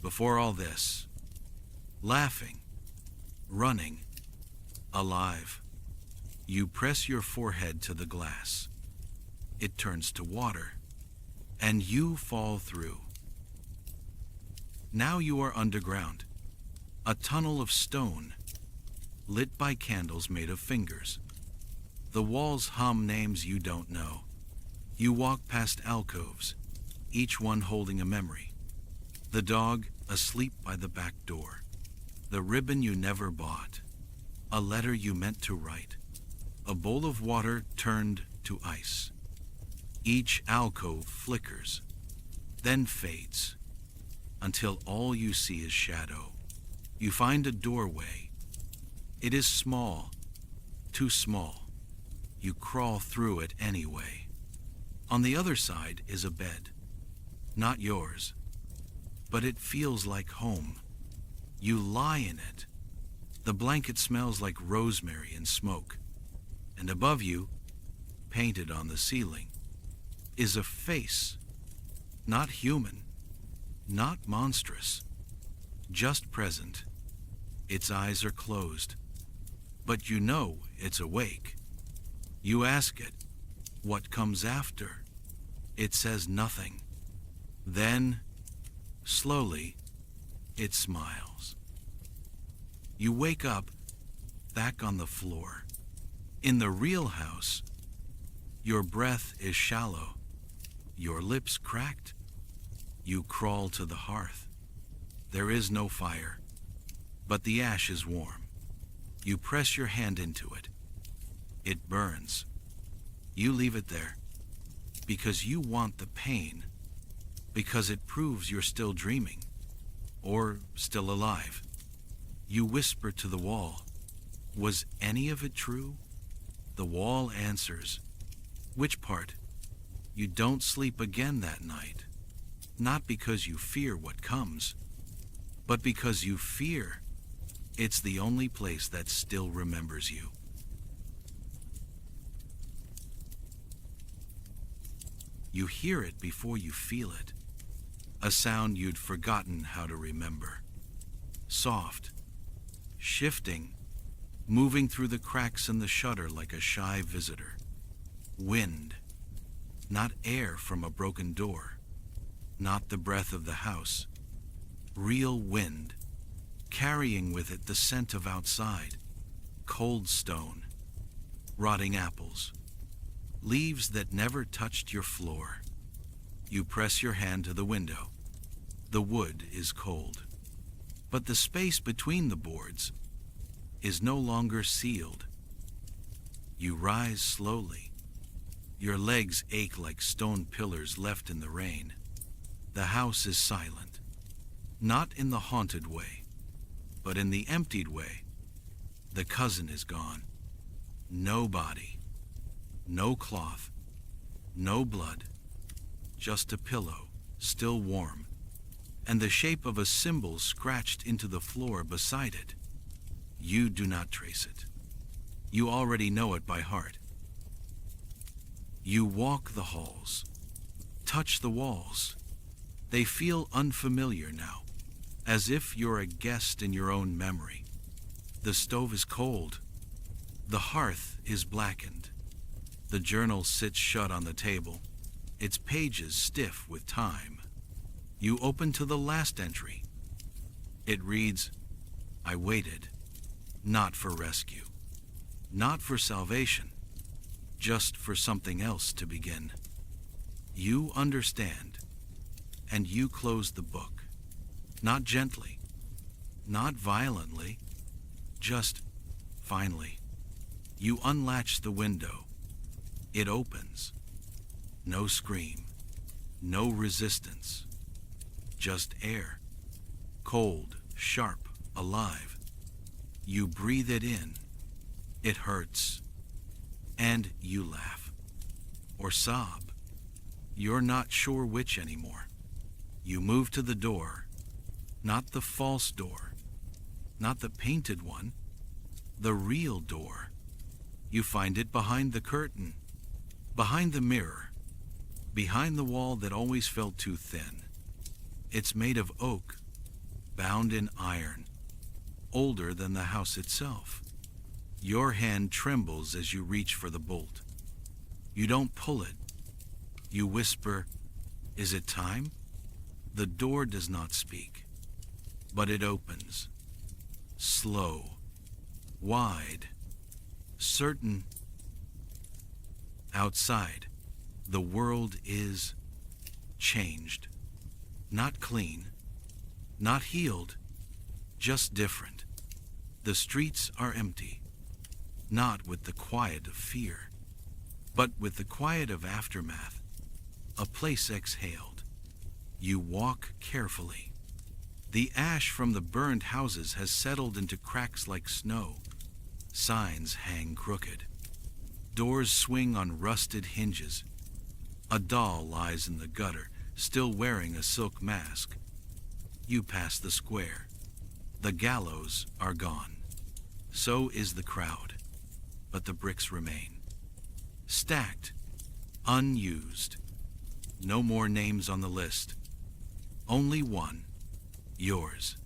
[SPEAKER 1] before all this, laughing, running, alive. You press your forehead to the glass. It turns to water, and you fall through. Now you are underground, a tunnel of stone, lit by candles made of fingers. The walls hum names you don't know. You walk past alcoves, each one holding a memory. The dog asleep by the back door. The ribbon you never bought. A letter you meant to write. A bowl of water turned to ice. Each alcove flickers, then fades, until all you see is shadow. You find a doorway. It is small, too small. You crawl through it anyway. On the other side is a bed. Not yours, but it feels like home. You lie in it. The blanket smells like rosemary and smoke. And above you, painted on the ceiling, is a face. Not human, not monstrous, just present. Its eyes are closed, but you know it's awake. You ask it, what comes after? It says nothing. Then, slowly, it smiles. You wake up, back on the floor. In the real house, your breath is shallow, your lips cracked. You crawl to the hearth. There is no fire, but the ash is warm. You press your hand into it. It burns. You leave it there because you want the pain, because it proves you're still dreaming or still alive. You whisper to the wall, was any of it true? The wall answers, which part? You don't sleep again that night, not because you fear what comes, but because you fear it's the only place that still remembers you. You hear it before you feel it, a sound you'd forgotten how to remember. Soft, shifting, moving through the cracks in the shutter like a shy visitor. Wind, not air from a broken door, not the breath of the house. Real wind, carrying with it the scent of outside, cold stone, rotting apples, leaves that never touched your floor. You press your hand to the window. The wood is cold, but the space between the boards is no longer sealed. You rise slowly. Your legs ache like stone pillars left in the rain. The house is silent, not in the haunted way, but in the emptied way. The cousin is gone. No body, no cloth, no blood, just a pillow, still warm, and the shape of a symbol scratched into the floor beside it. You do not trace it. You already know it by heart. You walk the halls, touch the walls. They feel unfamiliar now, as if you're a guest in your own memory. The stove is cold. The hearth is blackened. The journal sits shut on the table, its pages stiff with time. You open to the last entry. It reads, "I waited, not for rescue, not for salvation, just for something else to begin." You understand, and you close the book. Not gently, not violently, just finally. You unlatch the window. It opens. No scream, no resistance, just air. Cold, sharp, alive. You breathe it in. It hurts. And you laugh. Or sob. You're not sure which anymore. You move to the door. Not the false door. Not the painted one. The real door. You find it behind the curtain. Behind the mirror. Behind the wall that always felt too thin. It's made of oak, bound in iron, older than the house itself. Your hand trembles as you reach for the bolt. You don't pull it. You whisper, "Is it time?" The door does not speak, but it opens. Slow, wide, certain. Outside, the world is changed. Not clean, not healed, just different. The streets are empty, not with the quiet of fear, but with the quiet of aftermath, a place exhaled. You walk carefully. The ash from the burned houses has settled into cracks like snow. Signs hang crooked. Doors swing on rusted hinges. A doll lies in the gutter, still wearing a silk mask. You pass the square. The gallows are gone. So is the crowd, but the bricks remain. Stacked, unused. No more names on the list. Only one, yours,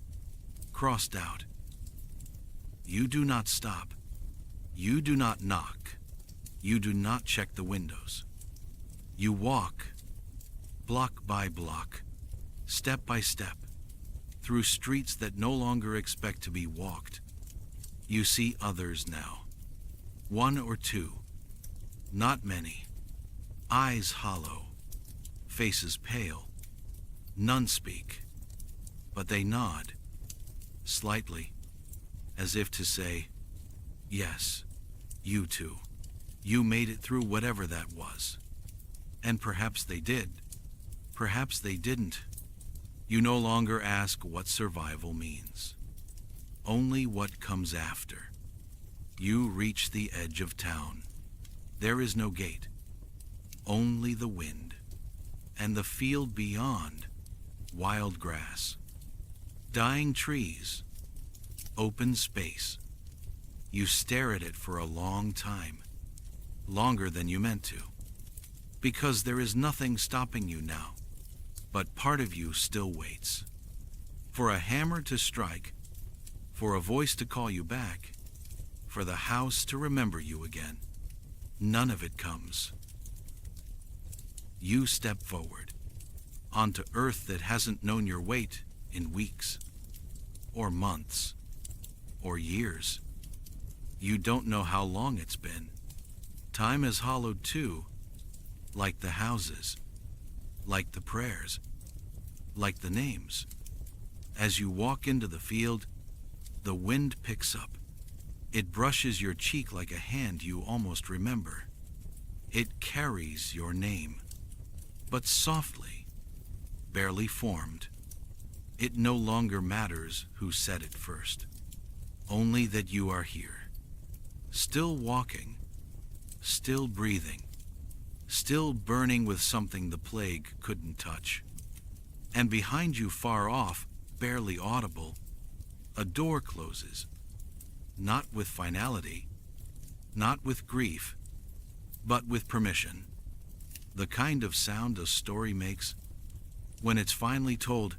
[SPEAKER 1] crossed out. You do not stop. You do not knock. You do not check the windows. You walk, block by block, step by step, through streets that no longer expect to be walked. You see others now. One or two, not many. Eyes hollow, faces pale. None speak, but they nod, slightly, as if to say, "Yes, you too. You made it through whatever that was." And perhaps they did. Perhaps they didn't. You no longer ask what survival means. Only what comes after. You reach the edge of town. There is no gate. Only the wind. And the field beyond. Wild grass. Dying trees. Open space. You stare at it for a long time. Longer than you meant to. Because there is nothing stopping you now. But part of you still waits. For a hammer to strike. For a voice to call you back. For the house to remember you again. None of it comes. You step forward. Onto earth that hasn't known your weight in weeks. Or months. Or years. You don't know how long it's been. Time is hollowed too. Like the houses, like the prayers, like the names. As you walk into the field, the wind picks up. It brushes your cheek like a hand you almost remember. It carries your name, but softly, barely formed. It no longer matters who said it first, only that you are here, still walking, still breathing, still burning with something the plague couldn't touch. And behind you, far off, barely audible, a door closes. Not with finality, not with grief, but with permission. The kind of sound a story makes when it's finally told,